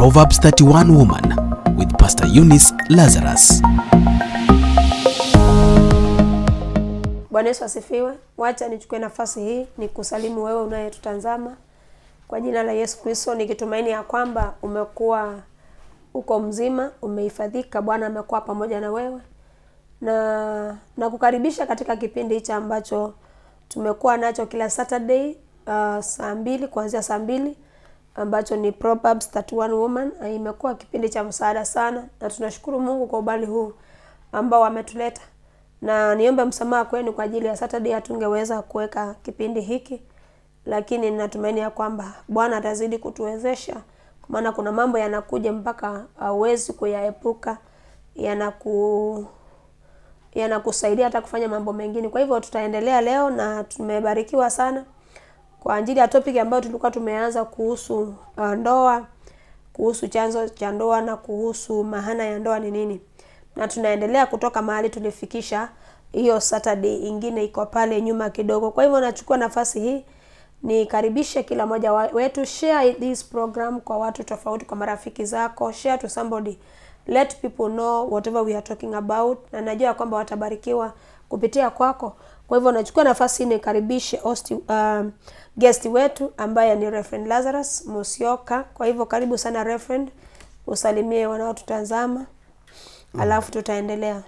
Proverbs 31 Woman with Pst Eunice Lazarus. Bwana Yesu asifiwe. Wacha nichukue nafasi hii nikusalimu wewe unayetutazama kwa jina la Yesu Kristo, nikitumaini ya kwamba umekuwa uko mzima, umehifadhika. Bwana amekuwa pamoja na wewe, na kukaribisha katika kipindi hicho ambacho tumekuwa nacho kila Saturday saa 2 kuanzia saa 2, ambacho ni Proverbs 31 Woman. Imekuwa kipindi cha msaada sana, na tunashukuru Mungu kwa ubali huu ambao ametuleta. Na niombe msamaha kwenu kwa ajili ya Saturday hatungeweza kuweka kipindi hiki, lakini ninatumaini ya kwamba Bwana atazidi kutuwezesha, kwa maana kuna mambo yanakuja mpaka hauwezi kuyaepuka, yanakusaidia hata kufanya mambo mengine. Kwa hivyo tutaendelea leo, na tumebarikiwa sana kwa ajili ya topic ambayo tulikuwa tumeanza kuhusu ndoa, kuhusu chanzo cha ndoa na kuhusu maana ya ndoa ni nini. Na tunaendelea kutoka mahali tulifikisha hiyo Saturday ingine iko pale nyuma kidogo. Kwa hivyo nachukua nafasi hii nikaribishe kila mmoja wetu, share this program kwa watu tofauti, kwa marafiki zako, share to somebody, let people know whatever we are talking about, na najua kwamba watabarikiwa kupitia kwako. Kwa hivyo nachukua nafasi hii nikaribishe guest wetu ambaye ni Rev Lazarus Musioka. Kwa hivyo karibu sana Reverend, usalimie wanaotutazama alafu tutaendelea.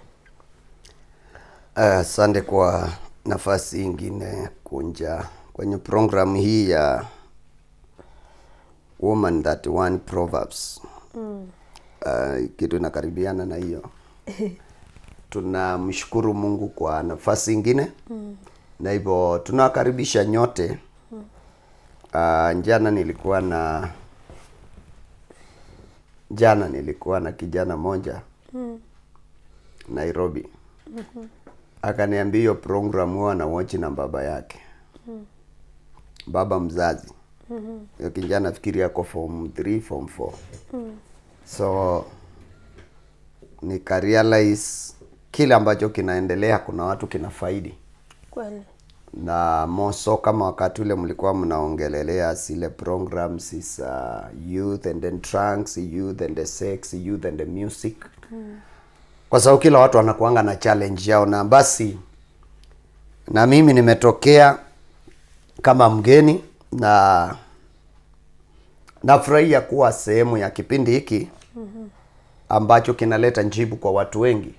Asante kwa nafasi ingine kunja kwenye program hii ya Woman 31 Proverbs. Kitu inakaribiana na hiyo. Tunamshukuru Mungu kwa nafasi ingine. Na hivyo tunakaribisha nyote. Jana nilikuwa na kijana moja Nairobi. Akaniambia hiyo program huwa na watch na baba yake. Baba mzazi. Hiyo kijana nafikiri yako form 3 form 4. So nikarealize kile ambacho kinaendelea kuna watu kinafaidi. Kweli. Na moso kama wakati ule mlikuwa mnaongelelea zile programs is youth and then trunks, youth and the sex, youth and the music. Kwa sababu kila watu wanakuanga na challenge yao, na basi na mimi nimetokea kama mgeni, na nafurahia kuwa sehemu ya kipindi hiki ambacho kinaleta njibu kwa watu wengi.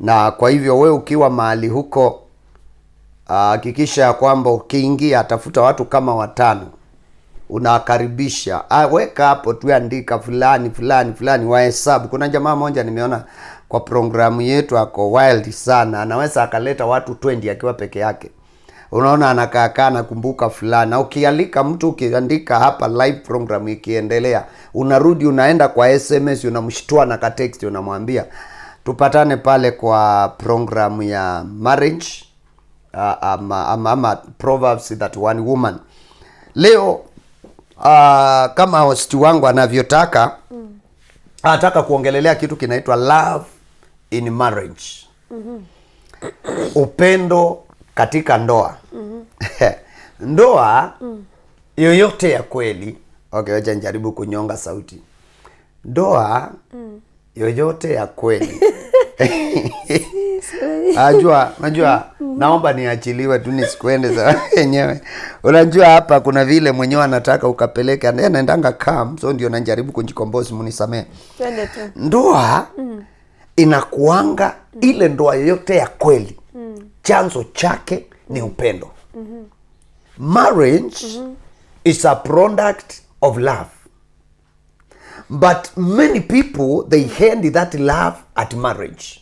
Na kwa hivyo wewe ukiwa mahali huko, hakikisha kwamba ukiingia tafuta watu kama 5 unakaribisha. Weka hapo tuandika fulani wahesabu. Kuna jamaa mmoja nimeona kwa programu yetu ako wild sana, anaweza akaleta watu 20 akiwa peke yake. Unaona anakaa nakumbuka fulani. Na ukialika mtu, ukiandika hapa live program ikiendelea, unarudi unaenda kwa SMS unamshtua na ka text unamwambia tupatane pale kwa program ya marriage ama Proverbs 31 Woman. Leo kama host wangu anavyotaka, anataka kuongelelea kitu kinaitwa love in marriage. Upendo katika ndoa. Ndoa yoyote ya kweli. Okay, wacha njaribu kunyonga sauti. Ndoa yoyote ya kweli. Najua naomba niachiliwe tu nisikwende za yenyewe. Unajua hapa kuna vile mwenyewe anataka ukapeleke, anaendanga calm, so ndio najaribu kujikombozi, mnisamee. Ndoa inakuanga ile ndoa yoyote ya kweli. Chanzo chake ni upendo. Marriage is a product of love. But many people, they end that love at marriage.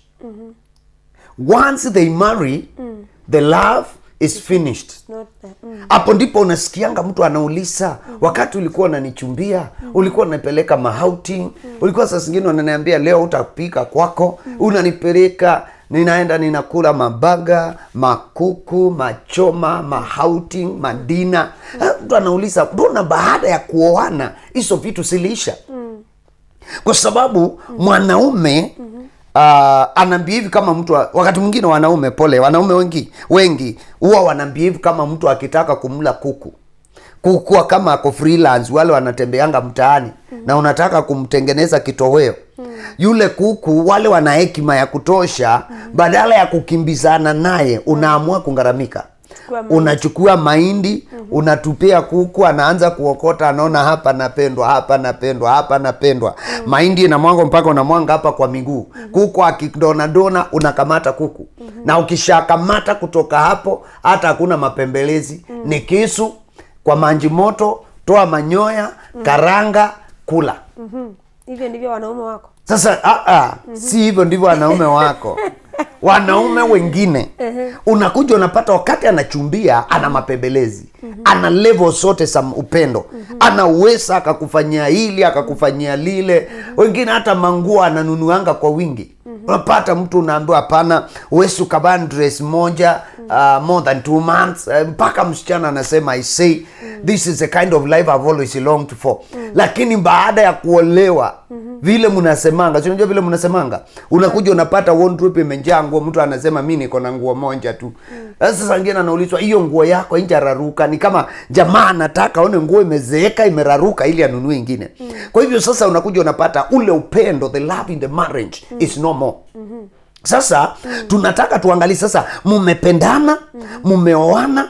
Once they marry, the love is finished. Hapo ndipo unasikianga mtu anauliza, wakati ulikuwa unanichumbia, ulikuwa unanipeleka mahouting, ulikuwa saa zingine unaniambia leo utapika kwako, unanipeleka, ninaenda ninakula mabaga, makuku, machoma, mahouting, madina. Mtu anauliza, mbona baada ya kuoana hizo vitu ziliisha? Kwa sababu mwanaume anaambia hivi kama mtu, wakati mwingine wanaume wengi huwa wanaambia hivi kama mtu akitaka kumla kuku. kukua kama ako freelance, wale wanatembeanga mtaani na unataka kumtengeneza kitoweo. Yule kuku wale wana hekima ya kutosha, badala ya kukimbizana naye unaamua kungaramika. Unachukua mahindi, unatupia kuku, anaanza kuokota, anaona hapa napendwa, hapa napendwa, hapa napendwa. Mahindi inamwanga mpaka unamwanga hapa kwa miguu. Kuku akidona dona unakamata kuku. Na ukishakamata kutoka hapo hata hakuna mapembelezi. Ni kisu kwa maji moto, toa manyoya, karanga, kula. Hivyo ndivyo wanaume wako. Sasa si hivyo ndivyo wanaume wako. Wanaume wengine unakuja unapata wakati anachumbia ana mapembelezi, ana level zote za upendo, anaweza akakufanyia hili akakufanyia lile. Wengine hata manguo ananunuanga kwa wingi. Unapata mtu unaambiwa hapana, wewe ukavaa dress moja more than 2 months, mpaka msichana anasema I say this is the kind of life I've always longed for. Lakini baada ya kuolewa vile mnasemanga, si unajua vile mnasemanga, unakuja unapata wardrobe imejaa nguo, mtu anasema mimi niko na nguo moja tu. Sasa wengine anaulizwa hiyo nguo yako injararuka, ni kama jamaa anataka aone nguo imezeeka imeraruka ili anunue nyingine. Kwa hivyo sasa unakuja unapata ule upendo, the love in the marriage is no more. Sasa tunataka tuangalie sasa, mumependana, mumeoana,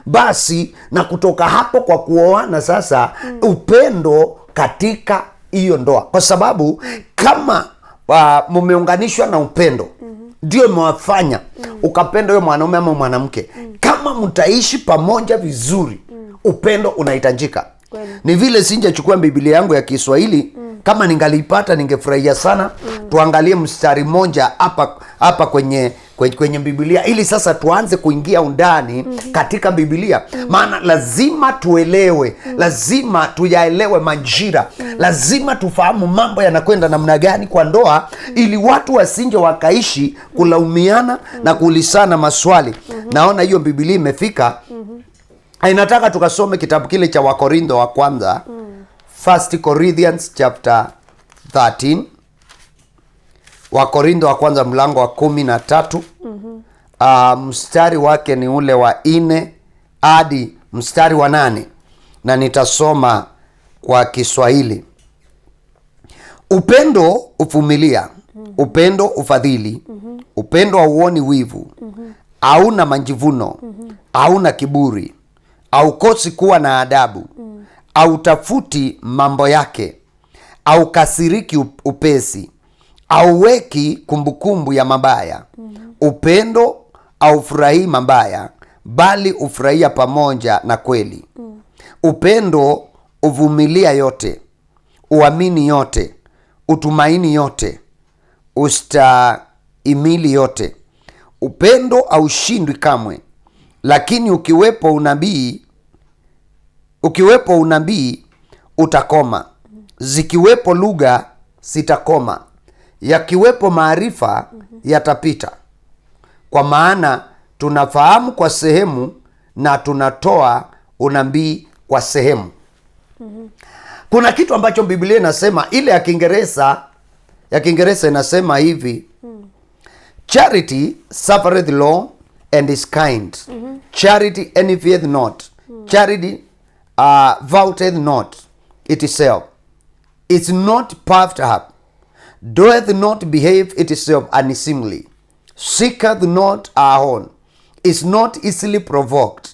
basi na kutoka hapo kwa kuoana sasa upendo katika hiyo ndoa. Kwa sababu kama mumeunganishwa na upendo, ndio mwafanya ukapenda huyo mwanaume ama mwanamke. Kama mtaishi pamoja vizuri, upendo unahitajika. Ni vile singechukua Biblia yangu ya Kiswahili, kama ningalipata ningefurahia sana. Tuangalie mstari mmoja hapa kwenye Biblia ili sasa tuanze kuingia undani katika Biblia. Maana lazima tuelewe, lazima tuyaelewe majira, lazima tufahamu mambo yanakwenda namna gani kwa ndoa, ili watu wasinje wakaishi kulaumiana na kuulisana maswali. Naona hiyo Biblia imefika. Inataka tukasome kitabu kile cha Wakorintho wa kwanza, 1 Corinthians chapter 13. Wakorintho wa kwanza mlango wa 13. Mstari wake ni ule wa 4 hadi mstari wa 8, na nitasoma kwa Kiswahili. Upendo uvumilia, upendo ufadhili, upendo hauoni wivu, hauna majivuno, hauna kiburi, haukosi kuwa na adabu, hautafuti mambo yake, haukasiriki upesi, hauweki kumbukumbu ya mabaya. Upendo haufurahii mabaya, bali ufurahia pamoja na kweli. Upendo uvumilia yote, uamini yote, utumaini yote, ustahimili yote. Upendo haushindwi kamwe. Lakini ukiwepo unabii utakoma, zikiwepo lugha sitakoma, yakiwepo maarifa yatapita. Kwa maana tunafahamu kwa sehemu na tunatoa unabii kwa sehemu. Kuna kitu ambacho Biblia inasema, ile ya Kiingereza inasema hivi, charity suffereth long and is kind. Charity envieth not. Charity vaunteth not itself, is not puffed up, doeth not behave itself unseemly, seeketh not her own, is not easily provoked,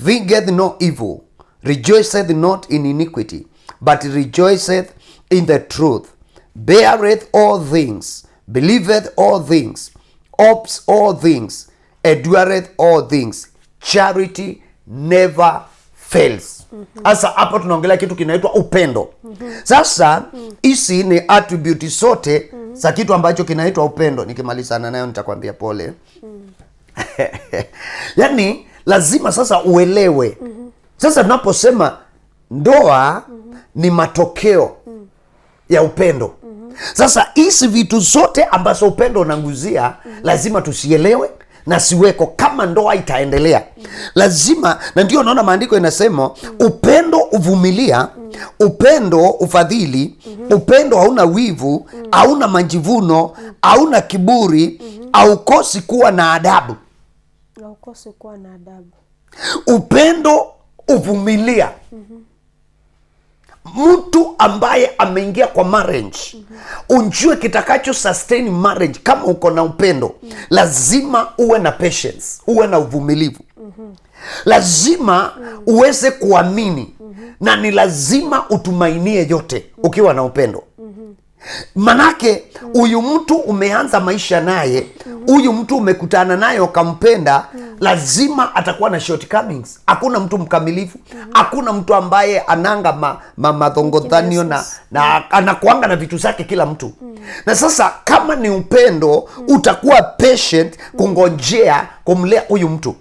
thinketh no evil, rejoiceth not in iniquity, but rejoiceth in the truth, beareth all things, believeth all things, hopes all things, endureth all things. Charity never fails. Sasa hapo tunaongelea kitu kinaitwa upendo. Sasa hizi ni attribute zote za kitu ambacho kinaitwa upendo. Nikimalizana nayo nitakwambia pole. Yaani lazima sasa uelewe. Sasa tunaposema ndoa ni matokeo ya upendo. Sasa hizi vitu zote ambazo upendo unanguzia lazima tusielewe na siweko kama ndoa itaendelea. Lazima, na ndio naona maandiko inasema upendo uvumilia, upendo ufadhili, upendo hauna wivu, hauna majivuno, hauna kiburi, haukosi kuwa na adabu. Haukosi kuwa na adabu. Upendo uvumilia. Mtu ambaye ameingia kwa marriage, unjue kitakacho sustain marriage. Kama uko na upendo, lazima uwe na patience, uwe na uvumilivu. Lazima uweze kuamini, na ni lazima utumainie yote ukiwa na upendo. Manake huyu mtu umeanza maisha naye, huyu mtu umekutana naye ukampenda, lazima atakuwa na shortcomings. Hakuna mtu mkamilifu, hakuna mtu ambaye ananga madhongodhanio na anakuanga na vitu zake kila mtu. Na sasa kama ni upendo, utakuwa patient kungojea kumlea huyu mtu.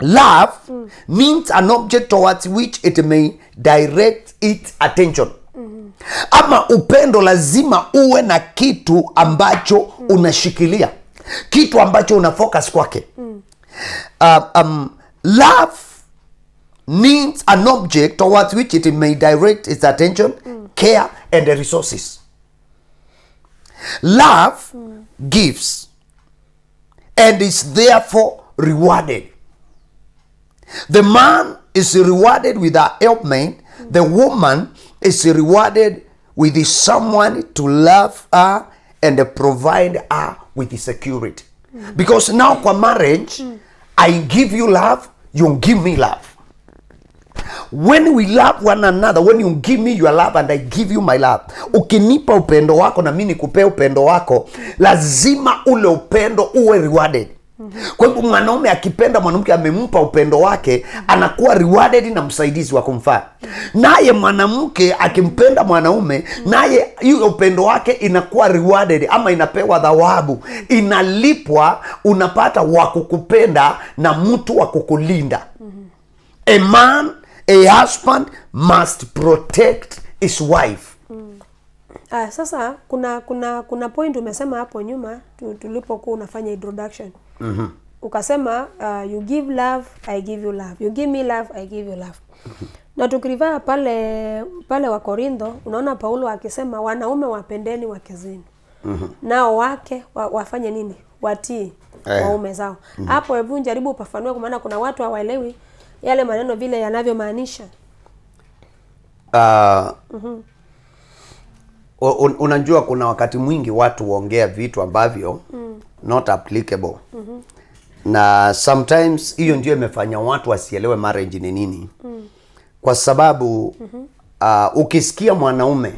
Love means an object towards which it may direct its attention. Ama upendo lazima uwe na kitu ambacho unashikilia, kitu ambacho una focus kwake. Love means an object towards which it may direct its attention, care and the resources. Love gives and is therefore rewarded. The man is rewarded with a helpmate. The woman is rewarded with someone to love her and provide her with security. Because now kwa marriage, I give you love, you give me love. When we love one another, when you give me your love and I give you my love, ukinipa upendo wako na mimi nikupea upendo wako, lazima ule upendo uwe rewarded. Kwa hivyo mwanaume akipenda mwanamke, amempa upendo wake, anakuwa rewarded na msaidizi wa kumfaa. Naye mwanamke akimpenda mwanaume, naye hiyo upendo wake inakuwa rewarded, ama inapewa thawabu, inalipwa. Unapata wa kukupenda na mtu wa kukulinda. A man, a husband must protect his wife. Sasa kuna point umesema hapo nyuma tulipokuwa unafanya introduction. Ukasema you give love, I give you love. You give me love, I give you love. Na tukirivaa pale wa Korintho, unaona Paulo akisema wanaume wapendeni wake zenu. Nao wake wafanye nini? Watii waume zao. Hapo hebu jaribu upafanue, kwa maana kuna watu hawaelewi yale maneno vile yanavyomaanisha. Unajua kuna wakati mwingi watu huongea vitu ambavyo not applicable. Na sometimes hiyo ndio imefanya watu wasielewe marriage ni nini. Kwa sababu ukisikia mwanaume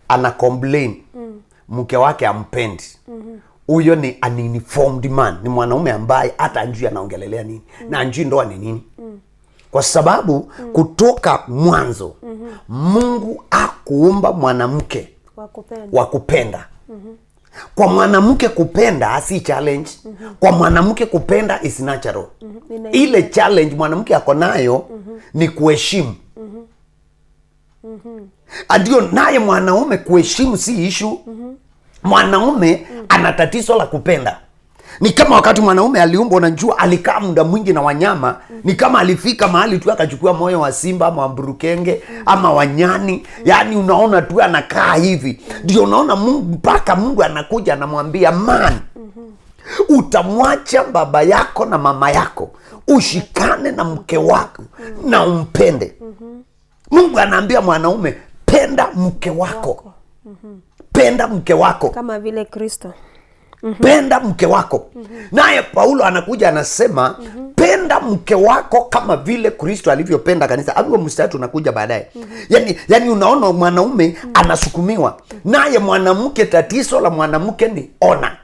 ana complain mke wake ampendi, huyo ni an uninformed man. Ni mwanaume ambaye hata anjui anaongelelea nini na anjui ndoa ni nini. Kwa sababu kutoka mwanzo Mungu hakuumba mwanamke wa kupenda. Kwa mwanamke kupenda si challenge. Kwa mwanamke kupenda is natural. Ile challenge mwanamke ako nayo ni kuheshimu. Ndio, naye mwanaume kuheshimu si issue. Mwanaume ana tatizo la kupenda. Ni kama wakati mwanaume aliumbwa, unajua alikaa muda mwingi na wanyama. Ni kama alifika mahali tu akachukua moyo wa simba ama mburukenge ama wanyani. Yani unaona tu anakaa hivi. Ndio unaona Mungu, mpaka Mungu anakuja anamwambia man, utamwacha baba yako na mama yako, ushikane na mke wako na umpende. Mungu anaambia mwanaume, penda mke wako. Penda mke wako kama vile Kristo. Penda mke wako. Naye Paulo anakuja anasema penda mke wako kama vile Kristo alivyopenda kanisa. Hapo mstari unakuja baadaye. Yani unaona mwanaume anasukumiwa. Naye mwanamke, tatizo la mwanamke ni ona.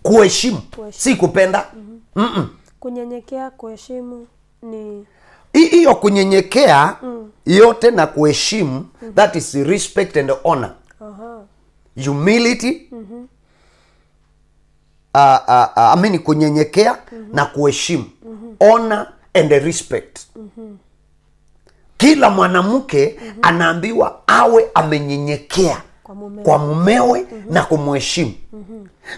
Kuheshimu, si kupenda. Kunyenyekea, kuheshimu ni hiyo kunyenyekea yote na kuheshimu, that is respect and honor. Humility, kunyenyekea na kuheshimu, honor and respect. Kila mwanamke anaambiwa awe amenyenyekea kwa mumewe na kumheshimu.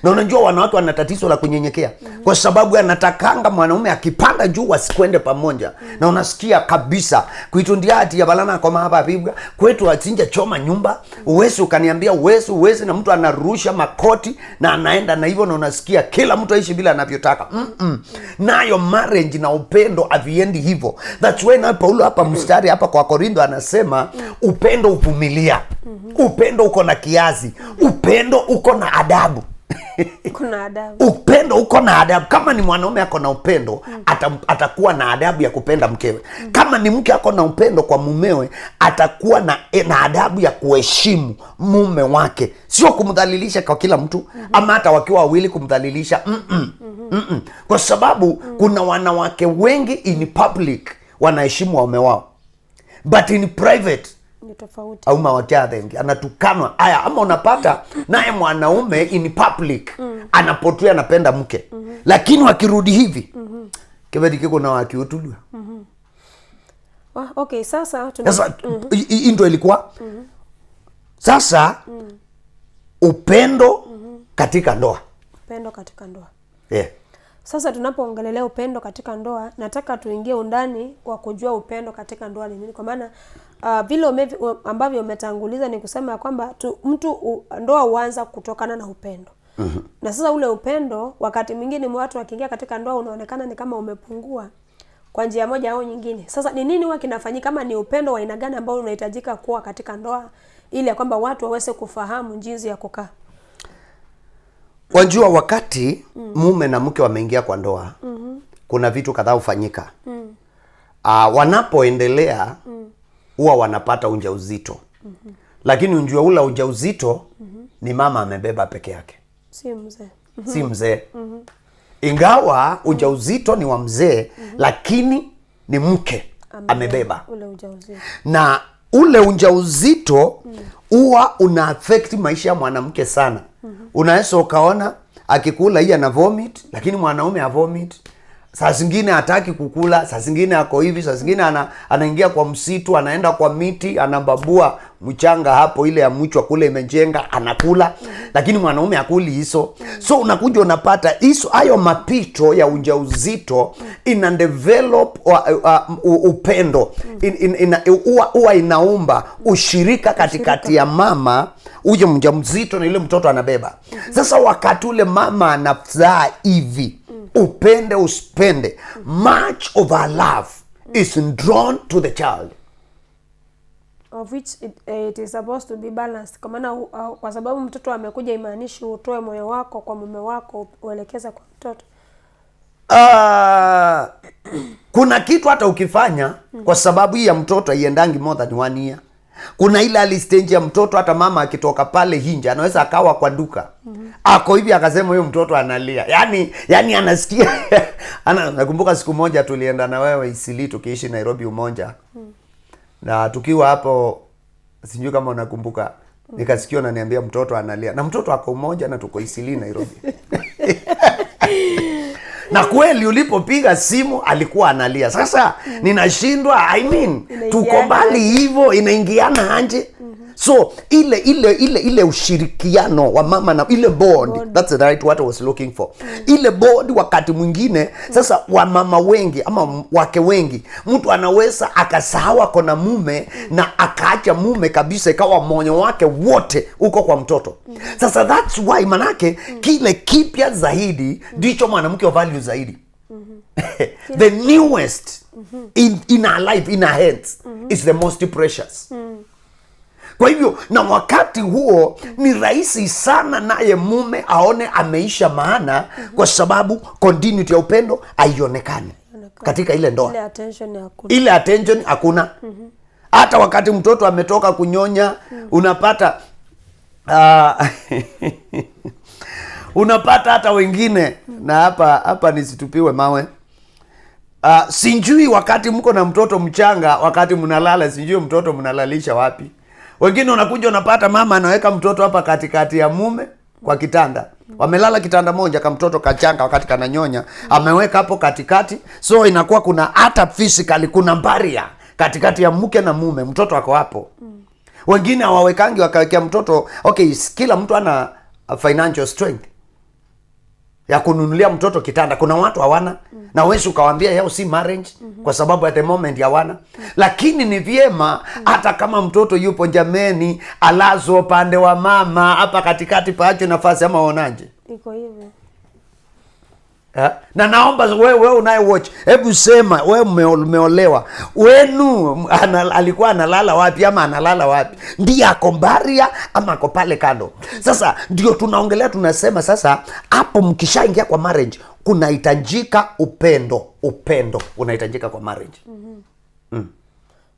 Na unajua wanawake wana tatizo la kunyenyekea, kwa sababu anatakanga mwanaume akipanda juu wasikwende pamoja. Na unasikia kabisa kuitundia ati ya balana kwa hapa biblia kwetu atinja choma nyumba, uwezi ukaniambia uwezi, na mtu anarusha makoti na anaenda na hivyo, na unasikia kila mtu aishi bila anavyotaka. Nayo marriage na upendo haviendi hivyo. That's why na Paulo hapa mstari hapa kwa Korintho anasema upendo uvumilia, upendo uko na kiasi, upendo uko na adabu. Kuna adabu. Upendo uko na adabu. Kama ni mwanaume ako na upendo, atakuwa na adabu ya kupenda mkewe. Kama ni mke ako na upendo kwa mumewe, atakuwa na adabu ya kuheshimu mume wake, sio kumdhalilisha kwa kila mtu, ama hata wakiwa wawili kumdhalilisha. Kwa sababu kuna wanawake wengi in public wanaheshimu waume wao, but in private ni tofauti. Au mawatiadhengi anatukanwa. Aya, ama unapata naye mwanaume in public anapotea anapenda mke, lakini wakirudi hivi kibedi kiko na wakiutulwa. Okay, sasa hii ndio ilikuwa sasa upendo katika ndoa. Upendo katika ndoa. Yeah. Sasa tunapoongelelea upendo katika ndoa, nataka tuingie undani wa kujua upendo katika ndoa ni nini. Kwa maana vile ambavyo umetanguliza ni kusema kwamba ndoa huanza kutokana na upendo. Na sasa ule upendo wakati mwingine watu wakiingia katika ndoa unaonekana ni kama umepungua kwa njia moja au nyingine. Sasa ni nini huwa kinafanyika? Kama ni upendo wa aina gani ambao unahitajika kuwa katika ndoa ili ya kwamba watu waweze kufahamu jinsi ya kukaa? Wajua wakati mume na mke wameingia kwa ndoa, kuna vitu kadhaa hufanyika. Wanapoendelea huwa wanapata ujauzito. Lakini unjua ule ujauzito ni mama amebeba peke yake, si mzee. Si mzee. Ingawa ujauzito ni wa mzee, lakini ni mke amebeba ule ujauzito. Na ule ujauzito huwa una affect maisha ya mwanamke sana. Unaweza ukaona akikula hii ana vomit, lakini mwanaume ha vomit. Saa zingine hataki kukula, saa zingine ako hivi, saa zingine anaingia kwa msitu, anaenda kwa miti, anababua mchanga hapo ile ya mchwa kule imejenga, anakula, lakini mwanaume hakuli hizo. So unakuja unapata hizo hayo mapito ya ujauzito ina develop upendo. Huwa inaumba ushirika katikati ya mama uje mjamzito na ile mtoto anabeba. Sasa wakati ule mama anazaa hivi, upende usipende, much of our love is drawn to the child, of which it is supposed to be balanced. Kwa maana kwa sababu mtoto amekuja, imaanishi utoe moyo wako kwa mume wako uelekeza kwa mtoto. Kuna kitu hata ukifanya kwa sababu hii ya mtoto iendangi more than 1 year. Kuna ile alistage ya mtoto, hata mama akitoka pale hinja anaweza akawa kwa duka ako hivi akasema huyo mtoto analia, yani anasikia nakumbuka siku moja tulienda na wewe Isili tukiishi Nairobi umoja, na tukiwa hapo sijui kama unakumbuka, nikasikia ananiambia mtoto analia, na mtoto ako umoja na tuko Isili Nairobi. Na kweli ulipopiga simu alikuwa analia. Sasa ninashindwa, tuko mbali hivyo, inaingiana anje. So ile ushirikiano wa mama na ile bond, that's the right what I was looking for. Ile bond wakati mwingine sasa wa mama wengi ama wake wengi, mtu anaweza akasahau ako na mume na akaacha mume kabisa, ikawa moyo wake wote uko kwa mtoto. Sasa that's why manake kile kipya zaidi ndicho mwanamke wa value zaidi. The newest in our life, in our heads, is the most precious. Kwa hivyo na wakati huo ni rahisi sana naye mume aone ameisha maana, kwa sababu continuity ya upendo haionekani katika ile ndoa. Ile attention hakuna. Hata wakati mtoto ametoka kunyonya unapata unapata hata wengine, na hapa nisitupiwe mawe, sinjui wakati mko na mtoto mchanga, wakati mnalala sinjui mtoto mnalalisha wapi. Wengine unakuja unapata mama anaweka mtoto hapa katikati ya mume kwa kitanda. Wamelala kitanda moja kama mtoto kachanga wakati kananyonya, ameweka hapo katikati. So inakuwa kuna hata physically kuna barrier katikati ya mke na mume, mtoto wako hapo. Wengine hawawekangi wakawekea mtoto. Okay, kila mtu ana financial strength ya kununulia mtoto kitanda. Kuna watu hawana, na wewe ukawaambia yao si marriage kwa sababu at the moment hawana. Lakini ni vyema hata kama mtoto yupo jameni, alazo pande wa mama hapa katikati paacho nafasi, ama waonaje? Iko hivyo. Na naomba wewe unaye watch, hebu sema wewe umeolewa, wenu alikuwa analala wapi ama analala wapi? Ndiye ako Mbaria ama ako pale kando? Sasa ndio tunaongelea, tunasema sasa hapo mkishaingia kwa marriage kunahitajika upendo. Upendo unahitajika kwa marriage.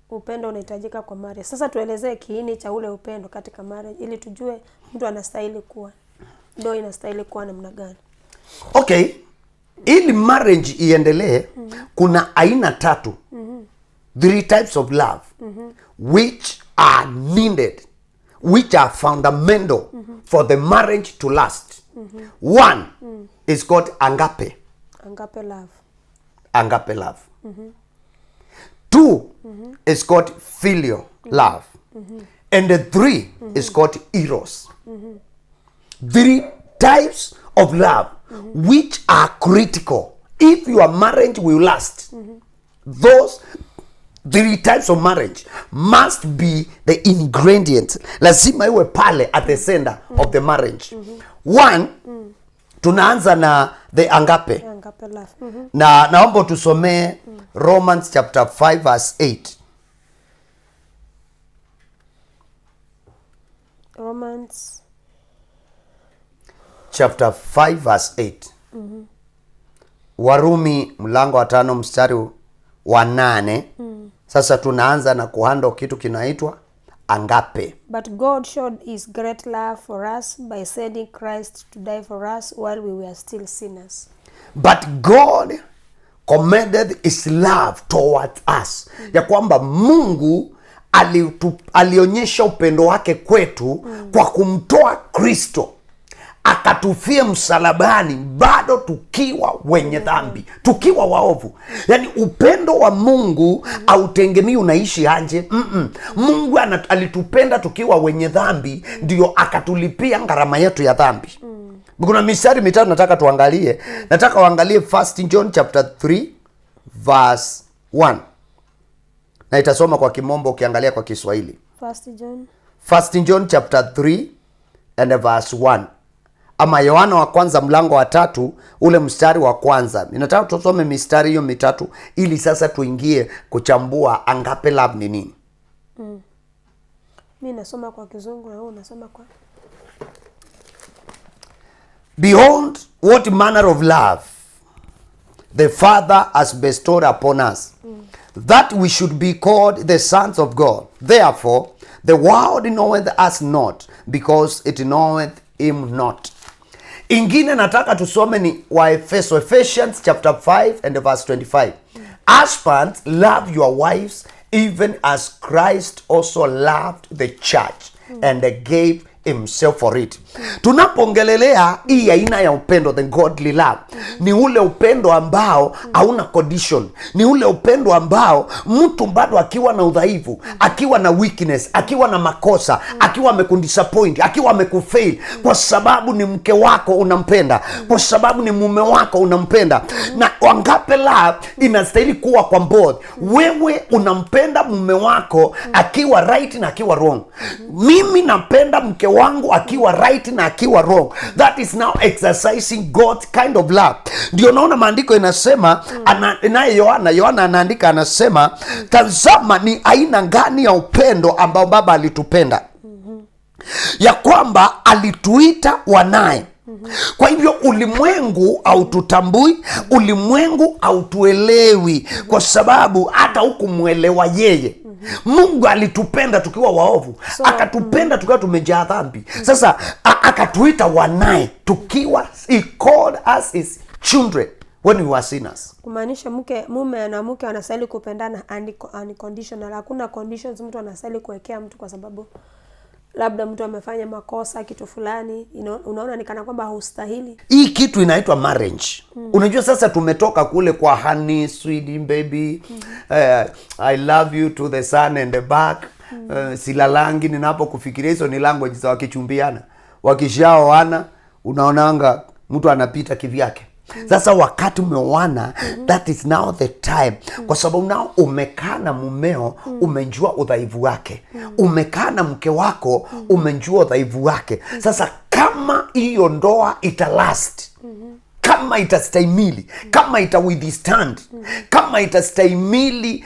Upendo unahitajika kwa marriage. Sasa tuelezee kiini cha ule upendo katika marriage ili tujue mtu anastahili kuwa, ndio inastahili kuwa namna gani. Okay. Ili marriage iendelee, kuna aina 3. 3 types of love which are needed, which are fundamental for the marriage to last. One is called agape. Agape love. Agape love. 2 is called filial love. And the 3 is called eros. 3 types of love which are critical if your marriage will last. Those 3 types of marriage must be the ingredients. Lazima iwe pale at the center of the marriage. One, tunaanza na the agape. Agape love. Na naomba tusomee Romans chapter 5 verse 8. Romans chapter 5 verse 8. Warumi mlango wa 5 mstari wa 8. Sasa tunaanza na kuhandle kitu kinaitwa agape. But God showed his great love for us by sending Christ to die for us while we were still sinners. But God commended his love towards us. Ya kwamba Mungu alionyesha upendo wake kwetu kwa kumtoa Kristo akatufia msalabani bado tukiwa wenye dhambi, tukiwa waovu. Yani upendo wa Mungu hautegemei unaishi anje. Mungu alitupenda tukiwa wenye dhambi, ndio akatulipia gharama yetu ya dhambi. Kuna mistari mitatu nataka tuangalie. Nataka uangalie 1 John chapter 3 verse 1. Na itasoma kwa Kimombo ukiangalia kwa Kiswahili. 1 John chapter 3 and verse 1. Ama Yohana wa kwanza mlango wa 3 ule mstari wa kwanza. Ninataka tusome mistari hiyo mitatu ili sasa tuingie kuchambua agape love ni nini. Mimi nasoma kwa Kizungu na wewe unasoma kwa. Behold, what manner of love the Father has bestowed upon us, that we should be called the sons of God. Therefore, the world knoweth us not, because it knoweth him not. Ingine nataka tusome ni wa Ephesians chapter 5 and verse 25. Husbands, love your wives, even as Christ also loved the church and gave himself for it. Tunapongelelea hii aina ya upendo, the godly love, ni ule upendo ambao hauna condition. Ni ule upendo ambao mtu bado akiwa na udhaifu, akiwa na weakness, akiwa na makosa, akiwa amekudisappoint, akiwa amekufail, kwa sababu ni mke wako unampenda, kwa sababu ni mume wako unampenda. Na agape love inastahili kuwa kwa both. Wewe unampenda mume wako akiwa right na akiwa wrong. Mimi napenda mke wangu akiwa right na akiwa wrong. That is now exercising God's kind of love. Ndio naona maandiko inasema naye Yohana anaandika, anasema tazama ni aina gani ya upendo ambao Baba alitupenda, ya kwamba alituita wanaye. Kwa hivyo ulimwengu haututambui, ulimwengu hautuelewi, kwa sababu hata hukumuelewa yeye. Mungu alitupenda tukiwa waovu, akatupenda tukiwa tumejaa dhambi. Sasa akatuita wanaye tukiwa, he called us his children when we were sinners. Kumaanisha mume na mke wanastahili kupendana unconditional. Hakuna conditions mtu anastahili kuwekea mtu kwa sababu labda mtu amefanya makosa kitu fulani, unaona ni kana kwamba haustahili. Hii kitu inaitwa marriage. Unajua sasa tumetoka kule kwa honey sweet baby, I love you to the sun and the back. silalangi ninapokufikiria. Hizo ni language za wakichumbiana. Wakishaoana unaonanga mtu anapita kivyake. Sasa wakati umeoana, that is now the time. Kwa sababu nao umekaa na mumeo, umejua udhaifu wake. Umekaa na mke wako, umejua udhaifu wake. Sasa kama hiyo ndoa italast, kama itastahimili, kama withstand, kama itastahimili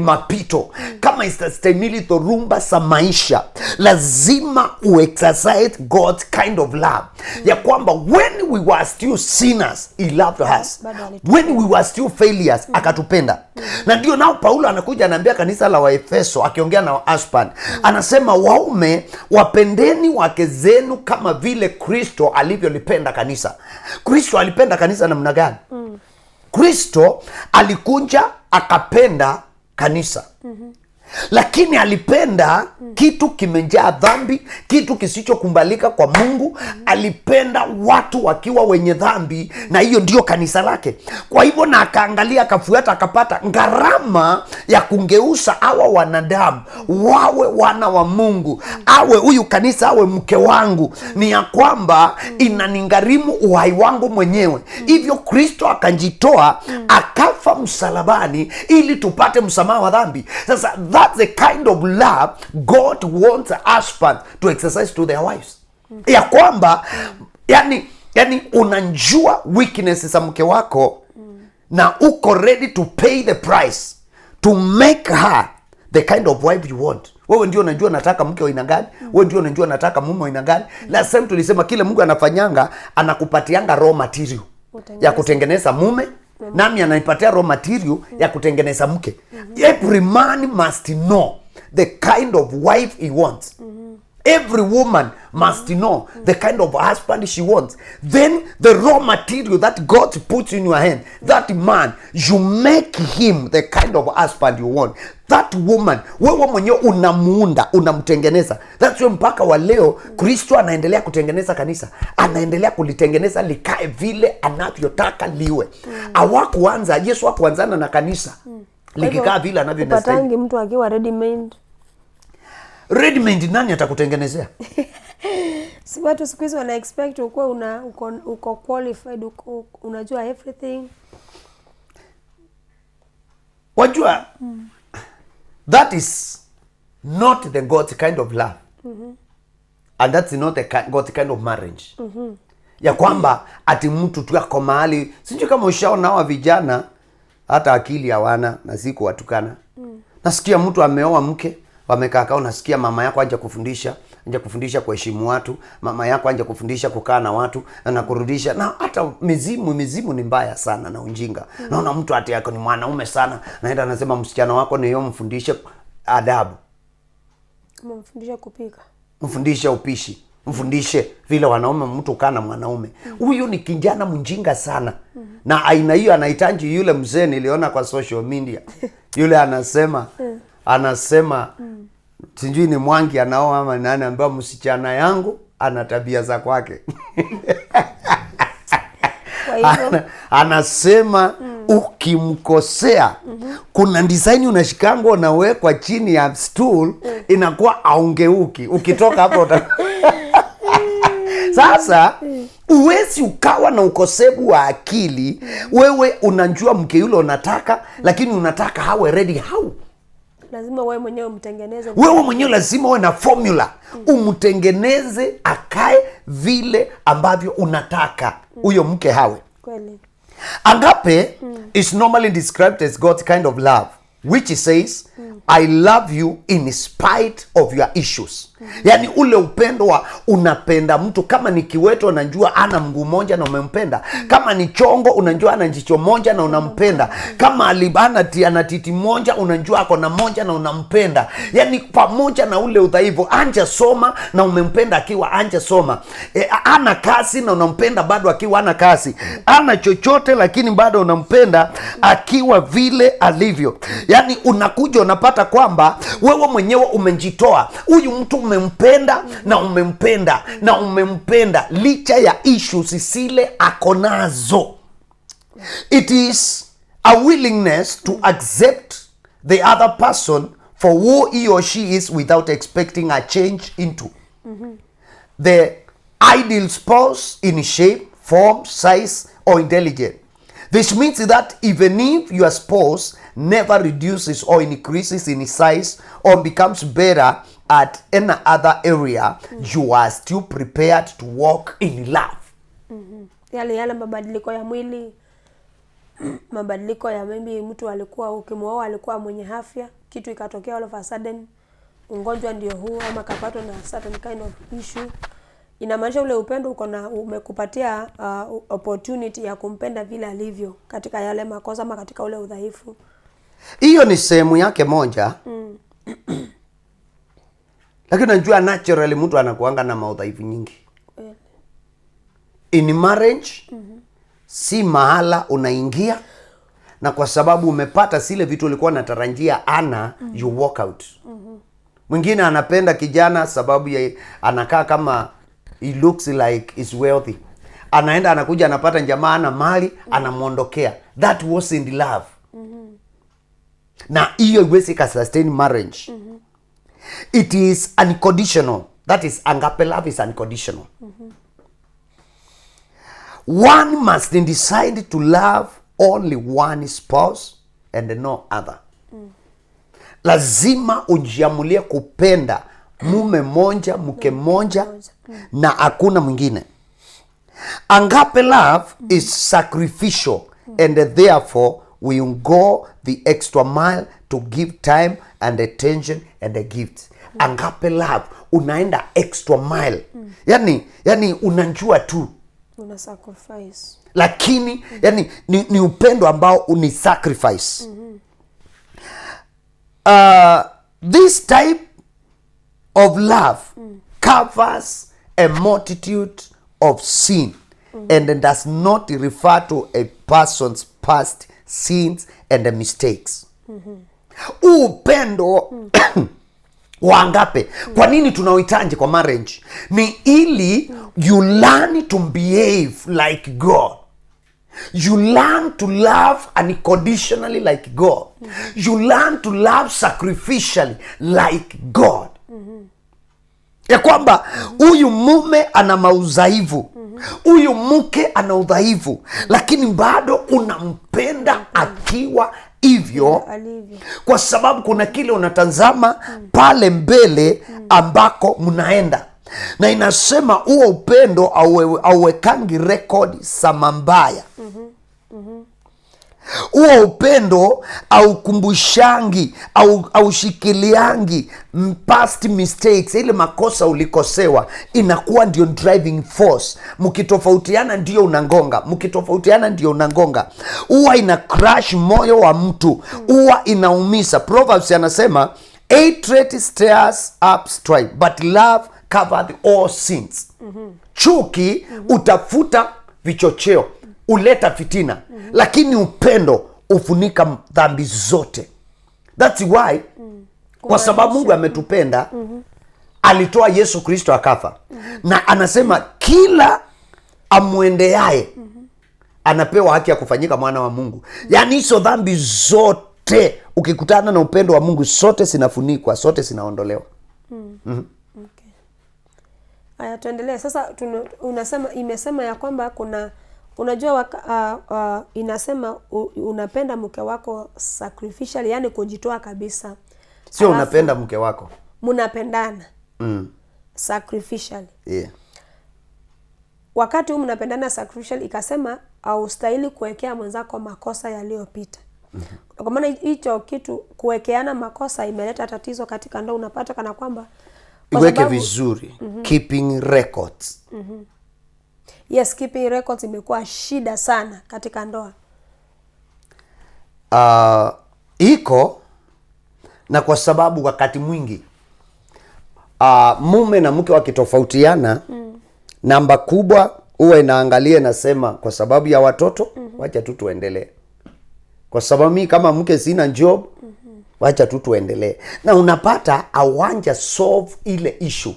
mapito, kama itastahimili dhorumba za maisha, lazima exercise God's kind of love. Ya kwamba when we were still sinners, he loved us. When we were still failures, akatupenda. Na ndio nao Paulo anakuja anaambia kanisa la Waefeso, akiongea na husband, anasema waume wapendeni wake zenu kama vile Kristo alivyolipenda kanisa. Kristo alipenda kanisa namna gani? Kristo alikuja akapenda kanisa. Lakini alipenda kitu kimejaa dhambi, kitu kisichokubalika kwa Mungu. Alipenda watu wakiwa wenye dhambi, na hiyo ndio kanisa lake. Kwa hivyo na akaangalia, akafuata, akapata gharama ya kungeusa hawa wanadamu wawe wana wa Mungu, awe huyu kanisa, awe mke wangu. Ni ya kwamba inanigharimu uhai wangu mwenyewe. Hivyo Kristo akajitoa, akafa msalabani ili tupate msamaha wa dhambi. Sasa that's the kind of love God wants a husband to exercise to their wives. Ya kwamba yani unajua weakness za mke wako, na uko ready to pay the price to make her the kind of wife you want. Wewe ndio unajua nataka mke wa aina gani, wewe ndio unajua nataka mume wa aina gani. Last time tulisema kile Mungu anafanyanga, anakupatianga raw material ya kutengeneza mume, nami anaipatia raw material ya kutengeneza mke. Every man must know the kind of wife he wants. Every woman must know the kind of husband she wants. Then the raw material that God puts in your hand, that man, you make him the kind of husband you want. That woman, wewe mwenyewe unamuunda, unamtengeneza. That's why mpaka wa leo Kristo anaendelea kutengeneza kanisa. Anaendelea kulitengeneza likae vile anavyotaka liwe. Hawakuanza, Yesu hakuanzana na kanisa likikaa vile anavyostahili. Upatangi mtu akiwa ready made. Ready made nani atakutengenezea? Si watu siku hizi wana expect ukuwe uko qualified, unajua everything. Wajua, that is not the God's kind of love. And that's not the God's kind of marriage. Ya kwamba ati mtu tu yako mahali, sijui kama ushaona hawa vijana hata akili hawana, na siku watukana. Nasikia mtu ameoa mke, wamekaa kao, nasikia mama yako anja kufundisha kuheshimu watu, mama yako anja kufundisha kukaa na watu na kurudisha. Na hata mizimu ni mbaya sana na unjinga. Naona mtu ati yako ni mwanaume sana, naenda anasema msichana wako ni yeye mfundishe adabu. Mfundishe kupika, mfundishe upishi, mfundishe vile wanaume mtu kana mwanaume. Huyu ni kijana mjinga sana. Na aina hiyo anahitaji yule mzee niliona kwa social media. Yule anasema sijui ni Mwangi anaoa ama nani, ambaye msichana yangu ana tabia za kwake. Anasema ukimkosea kuna design unashikango unawekwa chini ya stool, inakuwa aungeuki. Ukitoka hapo Sasa uwezi ukawa na ukosefu wa akili. Wewe unajua mke yule unataka, lakini unataka hawe ready how? Lazima wewe mwenyewe umtengeneze. Wewe mwenyewe lazima uwe na formula. Umtengeneze akae vile ambavyo unataka huyo mke hawe. Kweli. Agape is normally described as God's kind of love, which says I love you in spite of your issues. Yani ule upendo wa unapenda mtu. Kama ni kiweto unajua ana mguu moja na umempenda. Kama ni chongo unajua ana jicho moja na unampenda. Kama alibana ana titi moja unajua ako na moja na unampenda. Yani pamoja na ule udhaifu, anja soma na umempenda akiwa anja soma. Ana kasi na unampenda bado akiwa ana kasi. Ana chochote lakini bado unampenda akiwa vile alivyo. Yani unakuja unapata kwamba wewe mwenyewe umejitoa. Huyu mtu umempenda na umempenda na umempenda licha ya issues zile akonazo. It is a willingness to accept the other person for who he or she is without expecting a change into. The ideal spouse in shape, form, size, or intelligence. This means that even if your spouse never reduces or increases in size or becomes better at any other area, you are still prepared to walk in love. Yale mabadiliko ya mwili, mabadiliko ya maybe mtu alikuwa ukimwoa alikuwa mwenye afya, kitu ikatokea all of a sudden ugonjwa ndio huu ama kapatwa na certain kind of issue, inamaanisha ule upendo uko na umekupatia opportunity ya kumpenda vile alivyo katika yale makosa ama katika ule udhaifu. Hiyo ni sehemu yake moja. Lakini unajua naturally mtu anakuanga na maudhaifu nyingi. In marriage, si mahala unaingia na kwa sababu umepata zile vitu ulikuwa unatarajia you walk out. Mwingine anapenda kijana sababu ya anakaa kama he looks like is wealthy. Anaenda anakuja anapata jamaa na mali, anamuondokea. That wasn't love. Na hiyo iwezi ka sustain marriage. It is unconditional. That is agape love is unconditional. One must decide to love only one spouse and no other. Lazima ujiamulie kupenda mume moja, mke moja na hakuna mwingine. Agape love is sacrificial and therefore we go the extra mile to give time and attention and a gift. Agape love unaenda extra mile. Yani unajua tu una sacrifice. Lakini yani ni upendo ambao uni sacrifice. This type of love covers a multitude of sin and does not refer to a person's past sins and mistakes. Upendo wa agape, kwa nini tunauhitaji kwa marriage? Ni ili you learn to behave like God. You learn to love unconditionally like God. You learn to love sacrificially like God. Ya kwamba huyu mume ana maudhaifu, huyu mke ana udhaifu, lakini bado unampenda akiwa hivyo, kwa sababu kuna kile unatazama pale mbele ambako mnaenda. Na inasema huo upendo auwekangi rekodi sama mbaya. Huo upendo aukumbushangi aushikiliangi past mistakes, ile makosa ulikosewa inakuwa ndio driving force. Mkitofautiana ndio unangonga, huwa ina crush moyo wa mtu, huwa inaumisa. Proverbs anasema hatred stirs up strife but love covered all sins. Chuki utafuta vichocheo, uleta fitina, lakini upendo ufunika dhambi zote. That's why kwa sababu Mungu ametupenda, alitoa Yesu Kristo akafa. Na anasema kila amwendeaye anapewa haki ya kufanyika mwana wa Mungu. Yani hizo dhambi zote ukikutana na upendo wa Mungu, sote zinafunikwa, sote zinaondolewa. Okay. Aya, tuendelee. Sasa unasema imesema ya kwamba kuna unajua inasema unapenda mke wako sacrificially, yani kujitoa kabisa. Sio unapenda mke wako. Mnapendana. Sacrificially. Yeah. Wakati mnapendana sacrificially, ikasema haustahili kuwekea mwenzako makosa yaliyopita. Kwa maana hicho kitu kuwekeana makosa imeleta tatizo katika ndoa. Unapata kana kwamba iweke vizuri. Keeping records. Yes, keeping records imekuwa shida sana katika ndoa. Iko na kwa sababu wakati mwingi mume na mke wakitofautiana, namba kubwa huwa inaangalia nasema kwa sababu ya watoto, wacha tu tuendelee. Kwa sababu mimi kama mke sina job, wacha tu tuendelee. Na unapata awanja solve ile issue.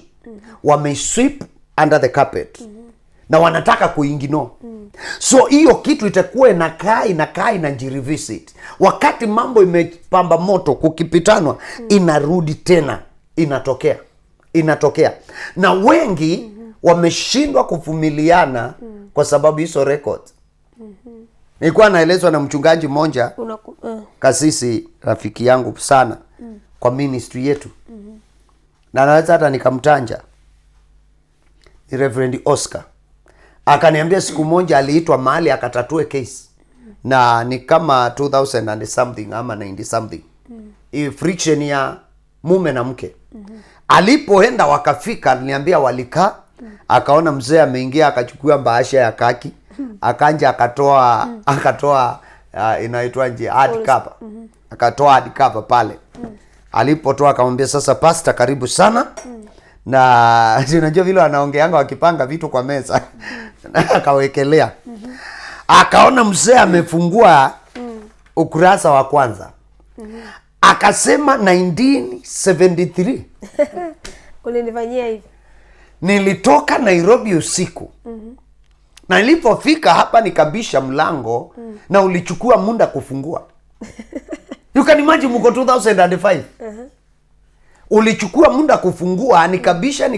Wame sweep under the carpet. na wanataka kuingino. So hiyo kitu itakuwa inakaa inajirevisit. Wakati mambo imepamba moto, kukipitanwa, inarudi tena, inatokea. Na wengi wameshindwa kuvumiliana kwa sababu hizo record. Nilikuwa naelezwa na mchungaji mmoja, kasisi rafiki yangu sana kwa ministry yetu. Na naweza hata nikamtanja. Ni Reverend Oscar. Akaniambia siku moja aliitwa mahali akatatue case. Na ni kama 2000 and something ama 90 something. Hii friction ya mume na mke. Alipoenda wakafika, aliniambia walikaa, akaona mzee ameingia, akachukua bahasha ya kaki, akanja akatoa inaitwaje hard cover. Akatoa hard cover pale. Alipotoa akamwambia, sasa pastor karibu sana. Na unajua vile wanaongeanga wakipanga vitu kwa meza. Akawekelea. Akaona mzee amefungua ukurasa wa kwanza. Akasema 1973. Ulinifanyia hivi. Nilitoka Nairobi usiku. Na nilipofika hapa nikabisha mlango na ulichukua muda kufungua. You can imagine mko 2005. Ulichukua muda kufungua, nikabisha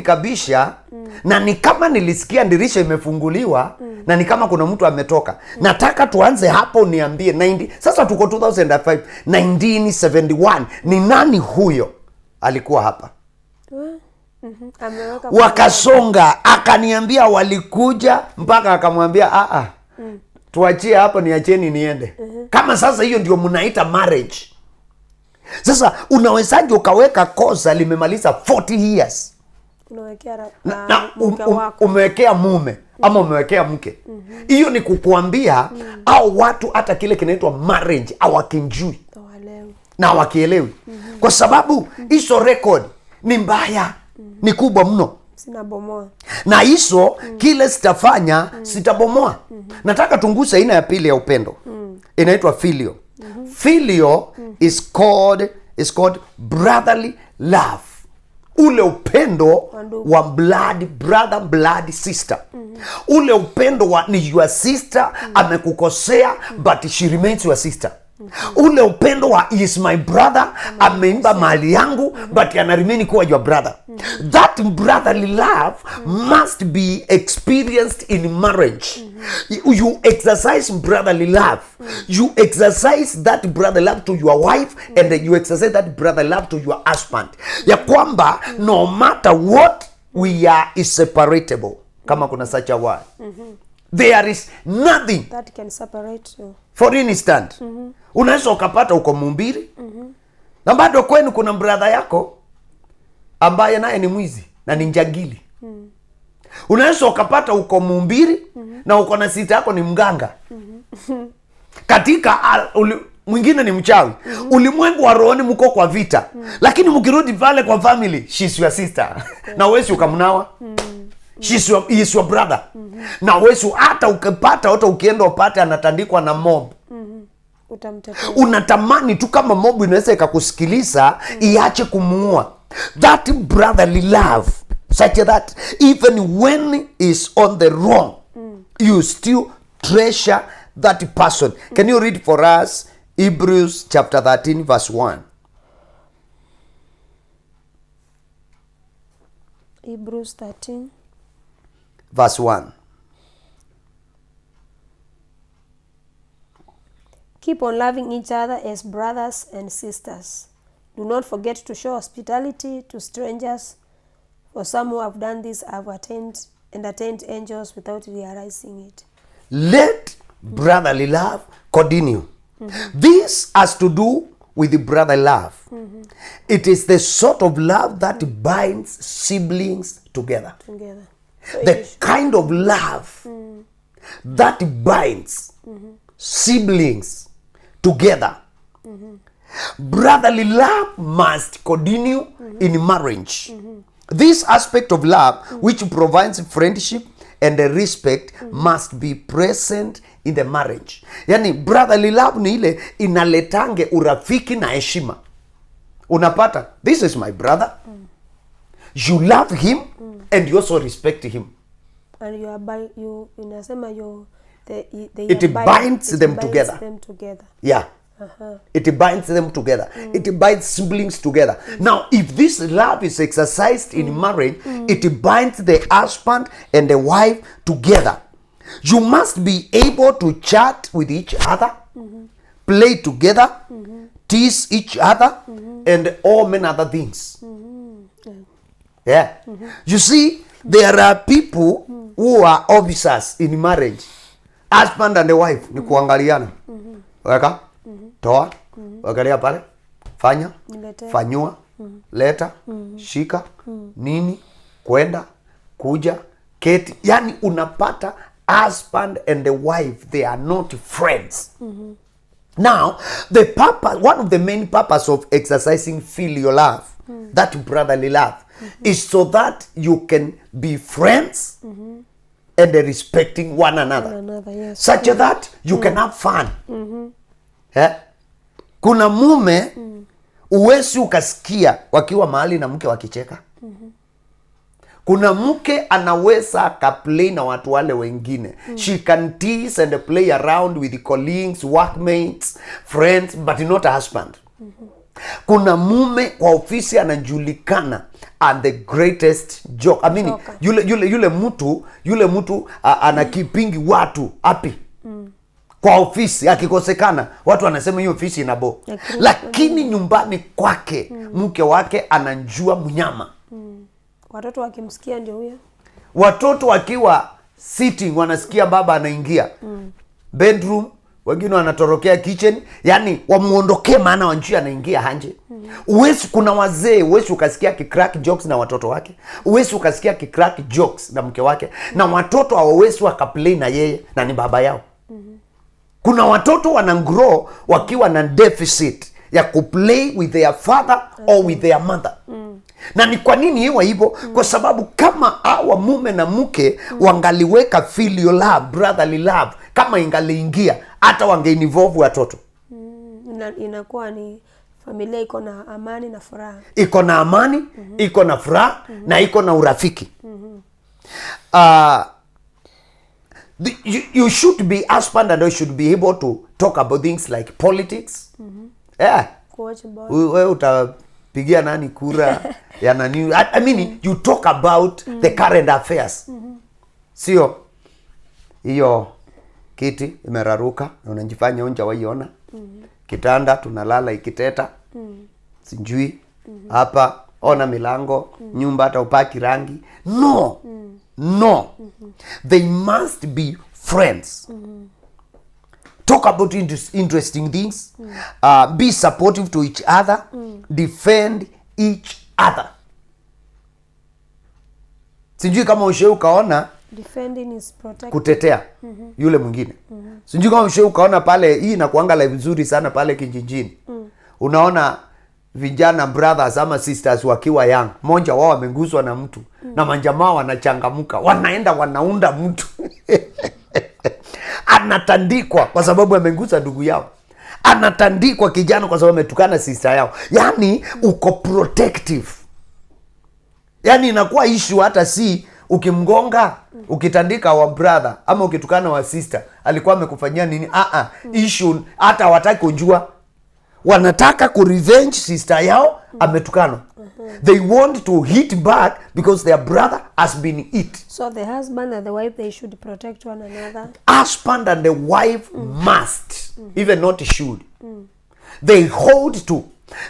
na ni kama nilisikia dirisha imefunguliwa na ni kama kuna mtu ametoka. Nataka tuanze hapo, niambie sasa tuko 2005, 1971 ni nani huyo alikuwa hapa? Wakasonga, akaniambia walikuja mpaka akamwambia tuachie hapo, niacheni niende. Kama sasa hiyo ndio mnaita marriage. Sasa unawezaje ukaweka kosa limemaliza 40 years? Unawekea umewekea mume ama umewekea mke. Hiyo ni kukuambia au watu hata kile kinaitwa marriage hawakinjui na wakielewi. Kwa sababu hizo record ni mbaya, ni kubwa mno. Sinabomoa. Na hizo kile sitafanya, sitabomoa. Nataka tungusa aina ya pili ya upendo. Inaitwa filio. Filio is called brotherly love. Ule upendo wa brother, blood sister. Ule upendo wa ni your sister, amekukosea but she remains your sister. Ule upendo wa is my brother, ameimba mali yangu but anaremain kuwa your brother. That brotherly love must be experienced in marriage. You exercise brotherly love. You exercise that brotherly love to your wife and you exercise that brotherly love to your husband. Ya kwamba no matter what we are is separatable. Kama kuna such a word. There is nothing that can separate you. For instance, unaweza ukapata uko Mumbiri, na bado kwenu kuna brother yako ambaye naye ni mwizi na ni njagili. Unaweza ukapata uko Mumbiri na uko na sita yako ni mganga. Katika mwingine ni mchawi. Ulimwengu wa rohoni mko kwa vita. Lakini mkirudi pale kwa family, she's your sister. Na wewe ukamnawa. He is your brother. Na wewe hata ukipata hata ukienda upate anatandikwa na mob. Unatamani tu kama mob inaweza ikakusikiliza iache kumuua. That brotherly love, such that even when is on the wrong, you still treasure that person. Can you read for us Hebrews chapter 13 verse 1? Hebrews 13 verse 1. Keep on loving each other as brothers and sisters. Do not forget to show hospitality to strangers, for some who have done this have attained angels without realizing it. Let brotherly love continue. This has to do with the brotherly love. It is the sort of love that binds siblings together. So the kind of love that binds siblings together. Brotherly love must continue in marriage. This aspect of love, which provides friendship and respect, must be present in the marriage. Yani brotherly love ni ile inaletange urafiki na heshima. Unapata, this is my brother. You love him and you also respect him. And you inasema It binds them together. Yeah. It binds them together. It binds siblings together. Now, if this love is exercised in marriage, it binds the husband and the wife together. You must be able to chat with each other, play together, tease each other, and all many other things. Yeah. You see, there are people who are officers in marriage. Husband and the wife ni kuangaliana. Weka, toa, wakalia pale, fanya, fanyua, leta, shika, nini, kwenda, kuja, keti. Yani unapata husband and the wife, they are not friends. Now, one of the main purpose of exercising filial love, that brotherly love, is so that you can be friends and respecting one another. Yes. Such that you can have fun. Kuna mume uwezi ukasikia wakiwa mahali na mke wakicheka. Kuna mke anaweza akaplay na watu wale wengine. She can tease and play around with colleagues, workmates, friends, but not a husband. Kuna mume kwa ofisi anajulikana and the greatest joke. I mean, yule mtu anakipingi watu happy. Kwa ofisi akikosekana watu wanasema hiyo ofisi inabo. Lakini nyumbani kwake mke wake anajua mnyama. Watoto wakimsikia ndio huyo. Watoto wakiwa sitting wanasikia baba anaingia bedroom, wengine wanatorokea kitchen, yani wamuondokee maana wanjua anaingia hanje. Uwezi, kuna wazee uwezi ukasikia kicrack jokes na watoto wake, uwezi ukasikia kicrack jokes na mke wake, na watoto hawawezi wakaplay na yeye na ni baba yao. Kuna watoto wanagrow wakiwa na deficit ya kuplay with their father or with their mother. Na ni kwa nini hiyo hivyo? Kwa sababu kama hawa mume na mke wangaliweka filial love, brotherly love, kama ingaliingia, hata wangeinvolve watoto. Inakuwa ni familia iko na amani na furaha. Iko na amani, iko na furaha, na iko na urafiki. You should be husband and you should be able to talk about things like politics. Yeah. Wewe utapigia nani kura ya nani? I mean, you talk about the current affairs. Sio hiyo kiti imeraruka na unajifanya unja waiona. Kitanda tunalala ikiteta. Sijui hapa ona milango, nyumba hata upaki rangi. No. No. They must be friends. Talk about interesting things. Be supportive to each other. Defend each other. Sijui kama ushewe ukaona defending is protecting. Kutetea yule mwingine. Sijui kama ushewe ukaona pale, hii inakuanga live nzuri sana pale kijijini. Unaona vijana brothers ama sisters wakiwa young, mmoja wao ameguswa na mtu na manjamaa wanachangamuka, wanaenda wanaunda mtu anatandikwa kwa sababu amegusa ndugu yao, anatandikwa kijana kwa sababu ametukana sister yao. Yani uko protective, yani inakuwa issue hata si ukimgonga, ukitandika wa brother ama ukitukana wa sister alikuwa amekufanyia nini. Issue hata hawataki kujua, wanataka ku revenge sister yao ametukana. They want to hit back because their brother has been hit. So the husband and the wife, they should protect one another. Husband and the wife must, even not should. They hold to.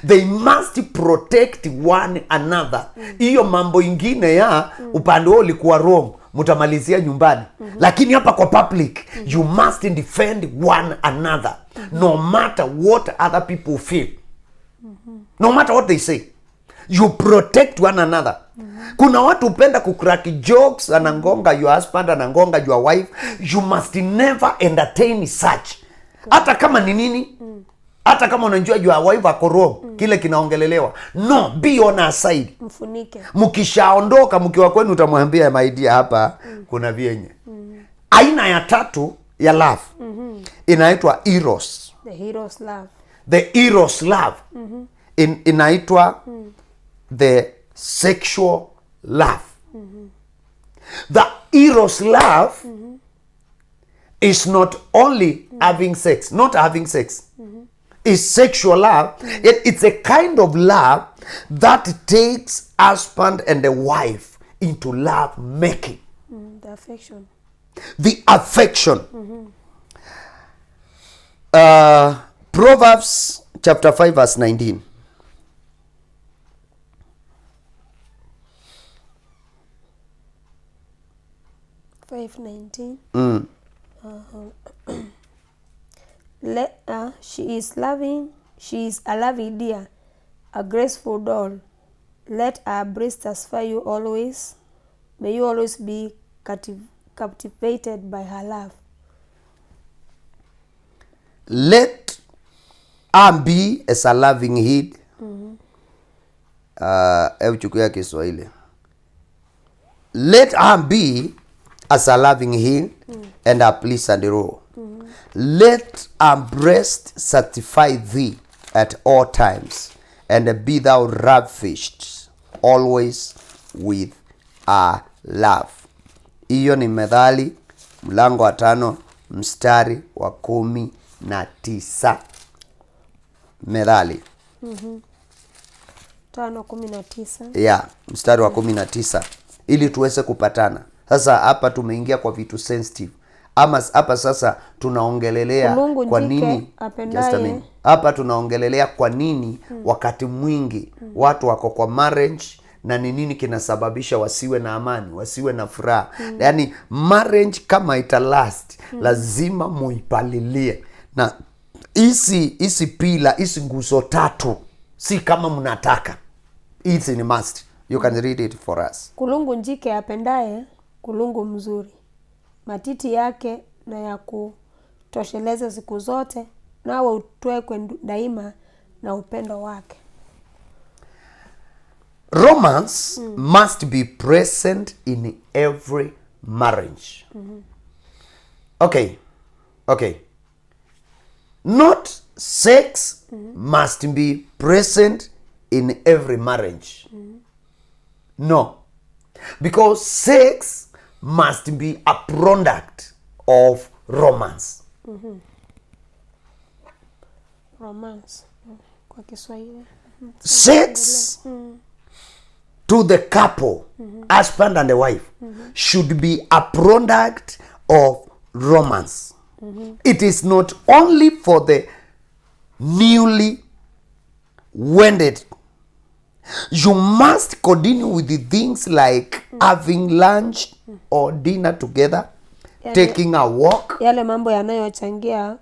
They must protect one another. Hiyo mambo ingine ya upande wao ulikuwa wrong, mutamalizia nyumbani. Lakini hapa kwa public, you must defend one another. No matter what other people feel. No matter what they say. You protect one another. Kuna watu upenda kucrack jokes, anangonga your husband, anangonga your wife. You must never entertain such. Hata kama ni nini, hata kama unajua your wife ako wrong, kile kinaongelelewa. No, be on her side. Mfunike. Mkishaondoka mkiwa kwenu utamwambia my dear, hapa kuna vyenye. Aina ya tatu ya love inaitwa eros. The hero's love. The eros love inaitwa the sexual love. The eros love is not only having sex, not having sex. Is sexual love. It's a kind of love that takes husband and a wife into love making. The affection. The affection. Proverbs chapter 5 verse 19. She is a loving deer, a graceful doll. Let her breast satisfy you always. May you always be captivated by her love. Let her be as a loving head. Chukuya Kiswahili. Let her be as a loving head and a pleasant roe. Let her breast satisfy thee at all times, and be thou ravished always with our love. Hiyo ni Methali mlango wa 5 mstari wa 19. Methali 5:19. Yeah, mstari wa 19 ili tuweze kupatana. Sasa hapa tumeingia kwa vitu sensitive. Ama hapa sasa tunaongelelea kwa nini hapa tunaongelelea kwa nini wakati mwingi watu wako kwa marriage na ni nini kinasababisha wasiwe na amani, wasiwe na furaha. Yaani marriage kama ita last lazima muipalilie. Na hizi pila, hizi nguzo 3 si kama mnataka. Hizi ni must. You can read it for us. Kulungu njike apendaye kulungu mzuri. Matiti yake na ya kutosheleza siku zote, nawe utwekwe daima na upendo wake. Romance must be present in every marriage. Okay. Not sex must be present in every marriage. No. Because sex must be a product of romance. Romance. Kwa Kiswahili. Sex to the couple, husband and the wife, should be a product of romance. It is not only for the newly wedded. You must continue with the things like having lunch or dinner together, taking a walk. Yale mambo yanayochangia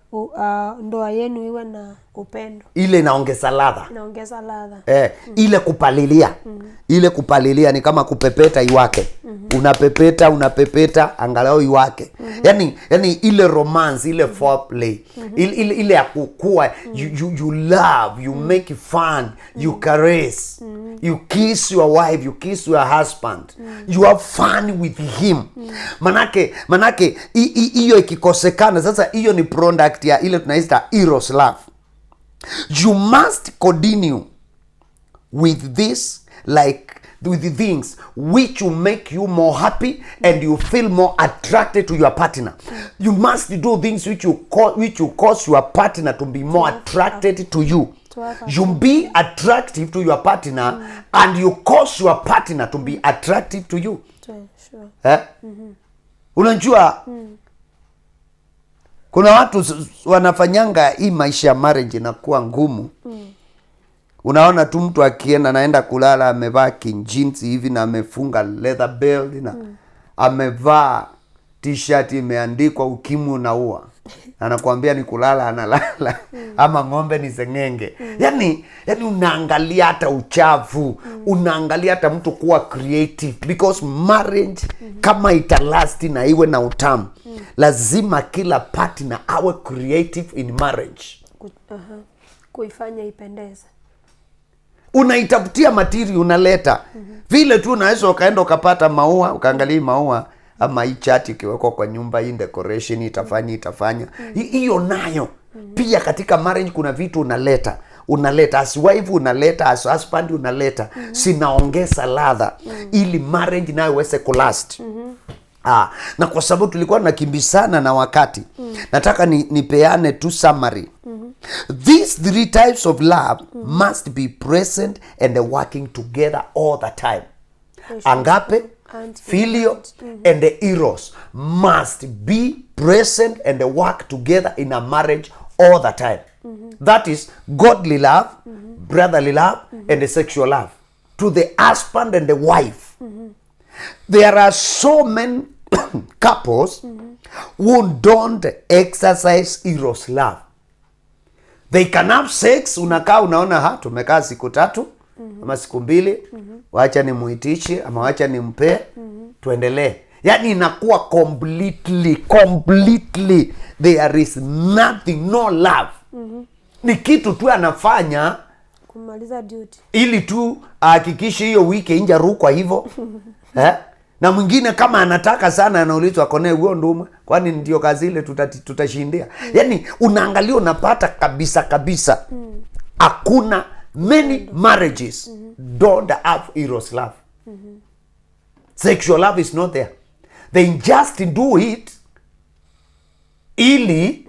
ndoa yenu iwe na upendo. Ile inaongeza ladha. Inaongeza ladha. Ile kupalilia. Ile kupalilia ni kama kupepeta iwake. Unapepeta angalau iwake. Yani ile romance, ile foreplay, ile ya kukua, you love, you make fun, you caress, you kiss your wife, you kiss your husband, you have fun with him. Manake hiyo ikikosekana sasa hiyo ni product ya ile tunaita eros love. You must continue with this, like with the things which will make you more happy and you feel more attracted to your partner. You must do things which will cause your partner to be more attracted to you. You be attractive to your partner and you cause your partner to be attractive to you. Sure. Unajua kuna watu wanafanyanga hii maisha ya marriage inakuwa ngumu. Unaona tu mtu akienda naenda kulala amevaa jeans hivi na amefunga leather belt na amevaa t-shirt imeandikwa ukimwi unaua. Anakuambia ni kulala analala ama ng'ombe ni sengenge. Yani unaangalia hata uchafu, unaangalia hata mtu kuwa creative, because marriage kama italast na iwe na utamu, lazima kila partner awe creative in marriage. Kuifanya ipendeze. Unaitafutia material unaleta. Vile tu unaweza ukaenda ukapata maua, ukaangalia maua ama hii chati ikiwekwa kwa nyumba, hii decoration itafanya. Hiyo nayo. Pia katika marriage kuna vitu unaleta as wife, unaleta as husband, unaleta. Sinaongeza ladha ili marriage nayo iweze kulast. Na kwa sababu tulikuwa tunakimbizana na wakati, nataka nipeane tu summary. These 3 types of love must be present and working together all the time. Agape, filio, and the eros must be present and work together in a marriage all the time. That is godly love, brotherly love, and the sexual love to the husband and the wife. There are so many couples who don't exercise eros love. They can have sex, unakaa unaona tumekaa siku 3 ama siku 2, wacha nimuitishe ama wacha nimpe, tuendelee. Yani inakuwa completely there is nothing, no love. Ni kitu tu anafanya kumaliza duty ili tu ahakikishe hiyo wiki inja rukwa hivyo. Na mwingine kama anataka sana anaulizwa kone huo nduma, kwani ndio kazi ile tutashindia. Yani unaangalia unapata kabisa hakuna, many marriages don't have eros love. Sexual love is not there. They just do it ili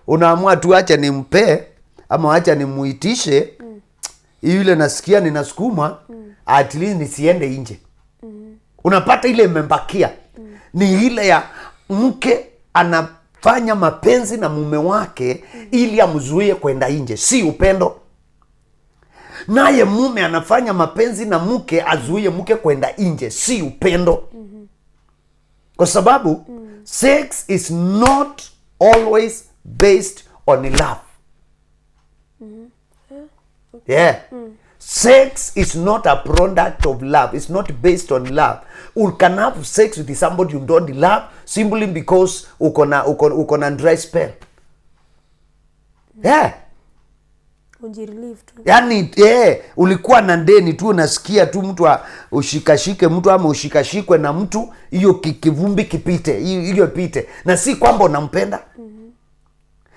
unaamua tu acha nimpe ama acha nimuitishe yule nasikia ninasukuma at least nisiende nje. Unapata ile imembakia ni ile ya mke anafanya mapenzi na mume wake ili amzuie kwenda nje, si upendo. Naye mume anafanya mapenzi na mke azuie mke kwenda nje, si upendo. Kwa sababu sex is not always based on love. Sex is not a product of love. It's not based on love. You can have sex with somebody you don't love simply because uko na dry spell. Unjirelieve tu. Yani ulikuwa na ndeni tu, unasikia tu mtu ushikashike mtu ama ushikashikwe na mtu, hiyo kivumbi kipite, hiyo pite, na si kwamba unampenda.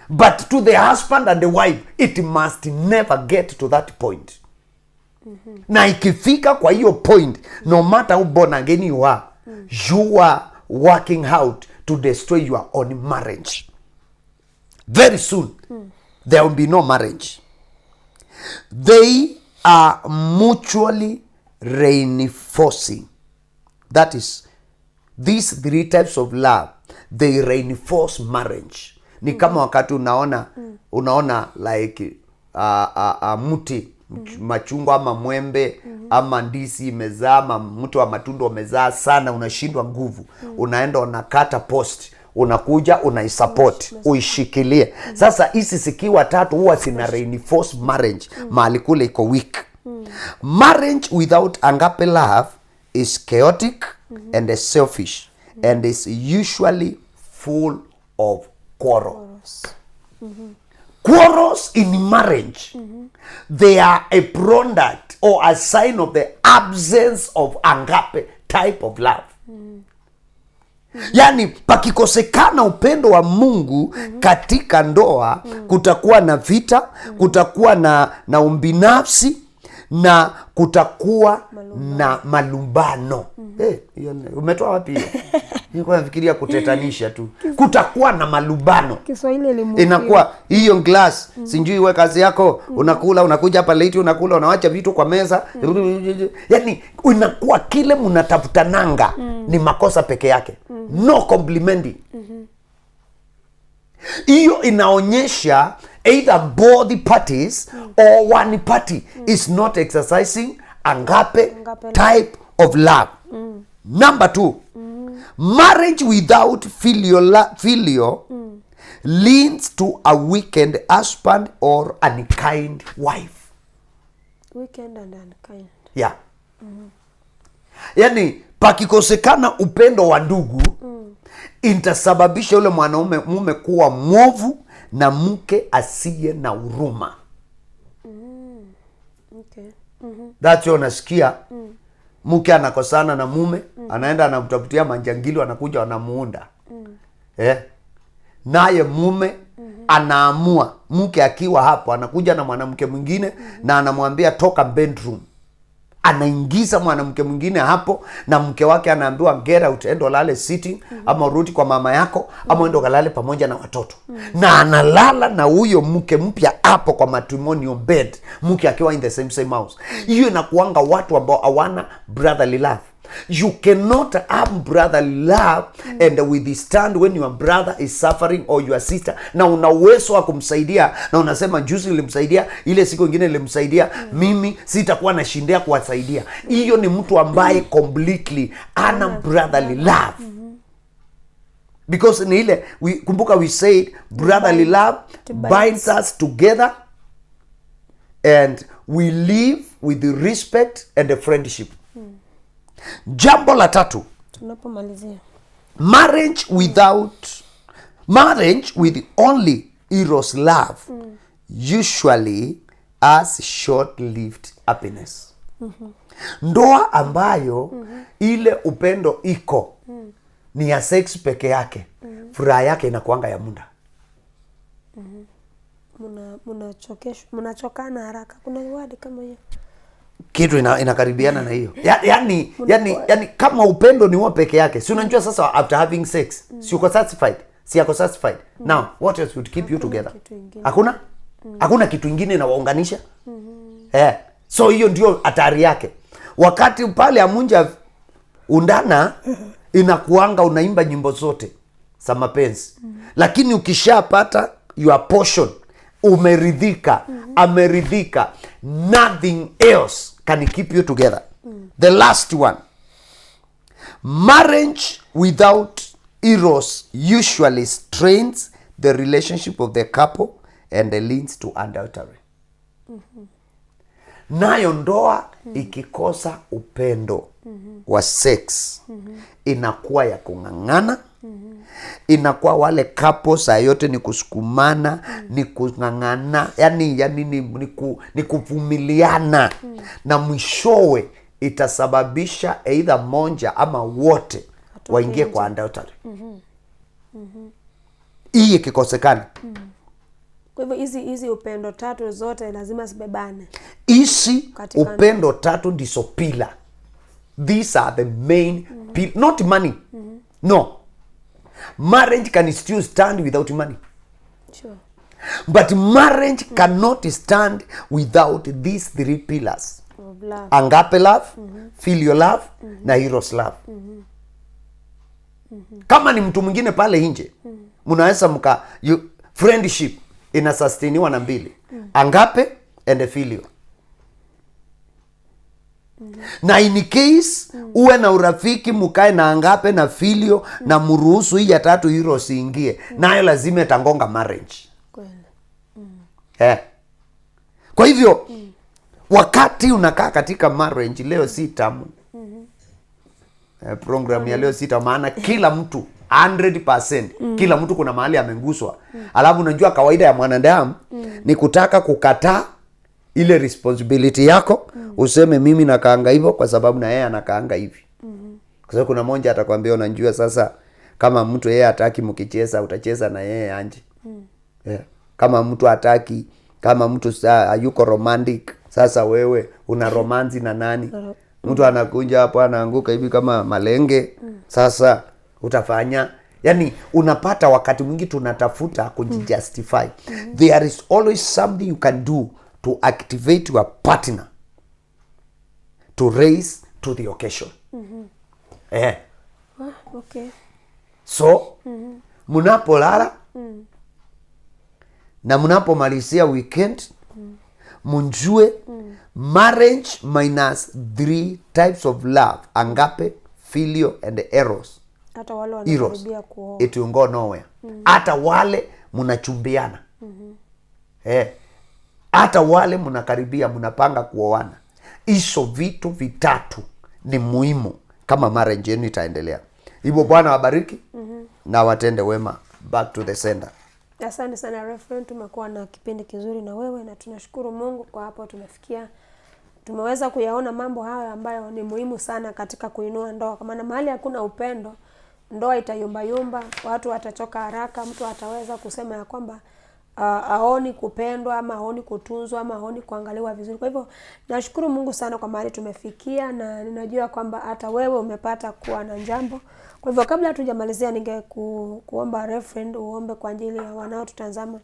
But to the husband and the wife, it must never get to that point. Na ikifika kwa hiyo point, no matter how born again you are, you are working out to destroy your own marriage. Very soon, there will be no marriage. They are mutually reinforcing. That is, these 3 types of love, they reinforce marriage. Ni kama wakati unaona like mti machungwa ama mwembe ama ndisi imezaa ama mtu wa matunda umezaa sana, unashindwa nguvu, unaenda unakata post, unakuja unaisupport, uishikilie. Sasa hizi sikiwa 3 huwa sina reinforce marriage mahali kule iko weak. Marriage without agape love is chaotic and selfish and is usually full of quarrels. Quarrels in marriage, they are a product or a sign of the absence of agape type of love. Yani pakikosekana upendo wa Mungu katika ndoa, kutakuwa na vita, kutakuwa na umbinafsi, na kutakuwa na malumbano. Umetoa wapi hiyo? Nilikuwa nafikiria kutetanisha tu. Kutakuwa na malumbano. Kiswahili elimu. Inakuwa hiyo glass, sinjui wewe kazi yako, unakula, unakuja hapa late, unakula, unawacha vitu kwa meza. Yani inakuwa kile mnatafutananga ni makosa peke yake. No complimenting. Hiyo inaonyesha either both parties or one party is not exercising agape type of love. Number 2, marriage without filial leads to a weakened husband or unkind wife. Weekend and unkind. Yeah. Yani pakikosekana upendo wa ndugu, itasababisha yule mume kuwa mwovu na mke asiye na huruma. Okay. That's why unasikia mke anakosana na mume, anaenda anamtafutia manjangili, anakuja wanamuunda. Naye mume anaamua, mke akiwa hapo anakuja na mwanamke mwingine na anamwambia toka bedroom, anaingiza mwanamke mwingine hapo, na mke wake anaambiwa get out, endo lale sitting, ama rudi kwa mama yako, ama endo kalale pamoja na watoto. Na analala na huyo mke mpya hapo kwa matrimonial bed, mke akiwa in the same house. Hiyo inakuanga watu ambao hawana brotherly love. You cannot have brotherly love and withstand when your brother is suffering or your sister, na una uwezo wa kumsaidia, na unasema juzi nilimsaidia, ile siku nyingine nilimsaidia, mimi sitakuwa nashindia kuwasaidia. Hiyo ni mtu ambaye completely ana brotherly love. Because ni ile kumbuka we said brotherly love binds us together and we live with the respect and the friendship. Jambo la tatu, tunapomalizia, marriage with only eros love usually has short-lived happiness. Ndoa ambayo ile upendo iko ni ya sex peke yake, furaha yake inakuanga ya muda. Mnachokana haraka. Kuna word kama hiyo. Kitu inakaribiana na hiyo. Yani kama upendo ni wao peke yake. Si unajua sasa after having sex, si uko satisfied? Si yako satisfied. Now, what else would keep you together? Hakuna? Hakuna kitu kingine inawaunganisha? So hiyo ndio hatari yake. Wakati pale amunja undana inakuanga unaimba nyimbo zote za mapenzi. Lakini ukishapata your portion, umeridhika, ameridhika, nothing else can keep you together. The last one, marriage without eros usually strains the relationship of the couple and leads to adultery. Nayo ndoa ikikosa upendo wa sex inakuwa ya kung'ang'ana, inakuwa wale couple saa yote ni kusukumana, ni kung'ang'ana, yani ni kuvumiliana, na mwishowe itasababisha either monja ama wote waingie kwa adultery. Hii ikikosekana. Kwa hivyo hizi upendo tatu zote lazima zibebane. Hizi upendo tatu ndizo pillar. These are the main pillar, not money. No. Marriage can still stand without money. Sure. But marriage cannot stand without these three pillars. Of love. Agape love, filial love, na eros love. Kama ni mtu mwingine pale nje, mnaweza friendship inasustain na mbili. Agape and filial. Na in case uwe na urafiki mukae na agape na filial na muruhusu hii ya tatu eros ingie, nayo lazima itangonga marriage. Kwa hivyo wakati unakaa katika marriage, leo si tamu. Program ya leo si tamu, maana kila mtu 100%, kila mtu kuna mahali amenguswa. Alafu unajua kawaida ya mwanadamu ni kutaka kukataa ile responsibility yako, useme mimi nakaanga hivyo kwa sababu na yeye anakaanga hivi. Kwa sababu kuna mmoja atakwambia unajua sasa kama mtu yeye hataki mkicheza utacheza na yeye anje. Kama mtu hataki, kama mtu hayuko romantic, sasa wewe una romanzi na nani? Mtu anakunja hapo anaanguka hivi kama malenge, sasa utafanya. Yani unapata wakati mwingi tunatafuta kujijustify. There is always something you can do to activate your partner to raise to the occasion. Okay. So mnapolala na mnapomalizia weekend, munjue marriage minus 3 types of love, agape, filial and eros. Hata wale wanakaribia kuoa, it will go nowhere. Hata wale mnachumbiana. Hata wale mnakaribia mnapanga kuoana. Hizo vitu vitatu ni muhimu kama marriage yenu itaendelea. Hivyo Bwana wabariki na watende wema. Back to the sender. Asante sana Reverend, tumekuwa na kipindi kizuri na wewe na tunashukuru Mungu kwa hapo tumefikia. Tumeweza kuyaona mambo haya ambayo ni muhimu sana katika kuinua ndoa. Kwa maana mahali hakuna upendo, ndoa itayumba yumba, watu watachoka haraka, mtu ataweza kusema ya kwamba haoni kupendwa ama haoni kutunzwa ama haoni kuangaliwa vizuri. Kwa hivyo nashukuru Mungu sana kwa mahali tumefikia, na ninajua kwamba hata wewe umepata kuwa na jambo. Kwa hivyo kabla hatujamalizia kuomba referend uombe kwa ajili ya wanao tutazama.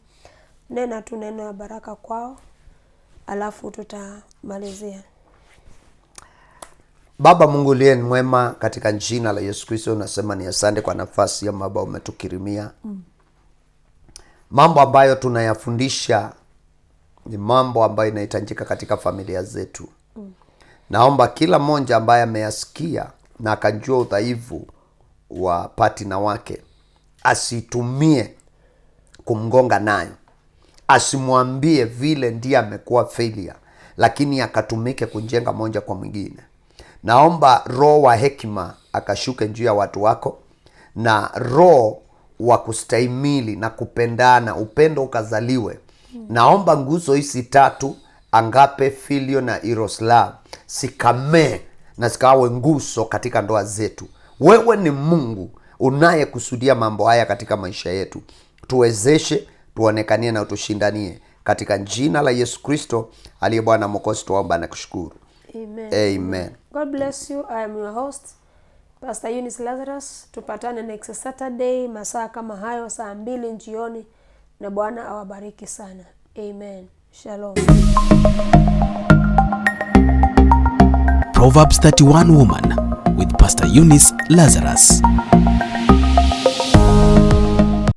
Nena tu neno ya baraka kwao, alafu tutamalizia. Baba Mungu liye mwema, katika jina la Yesu Kristo nasema ni asante kwa nafasi ya Baba umetukirimia. Mambo ambayo tunayafundisha ni mambo ambayo inahitajika katika familia zetu. Naomba kila mmoja ambaye ameyasikia na akajua udhaifu wa partner wake asitumie kumgonga nayo. Asimwambie vile ndiye amekuwa failure, lakini akatumike kujenga moja kwa mwingine. Naomba roho wa hekima akashuke juu ya watu wako, na roho wa kustahimili na kupendana, upendo ukazaliwe. Naomba nguzo hizi tatu, agape, filio na eros love, sikame na sikawe nguzo katika ndoa zetu. Wewe ni Mungu unayekusudia mambo haya katika maisha yetu. Tuwezeshe, tuonekanie na utushindanie, katika jina la Yesu Kristo aliye Bwana Mwokozi tuomba na kushukuru. Amen. Amen. God bless you. I am your host, Pst Eunice Lazarus. Tupatane next Saturday masaa kama hayo, saa 2 jioni, na Bwana awabariki sana. Amen. Shalom. Proverbs 31 Woman with Pst Eunice Lazarus.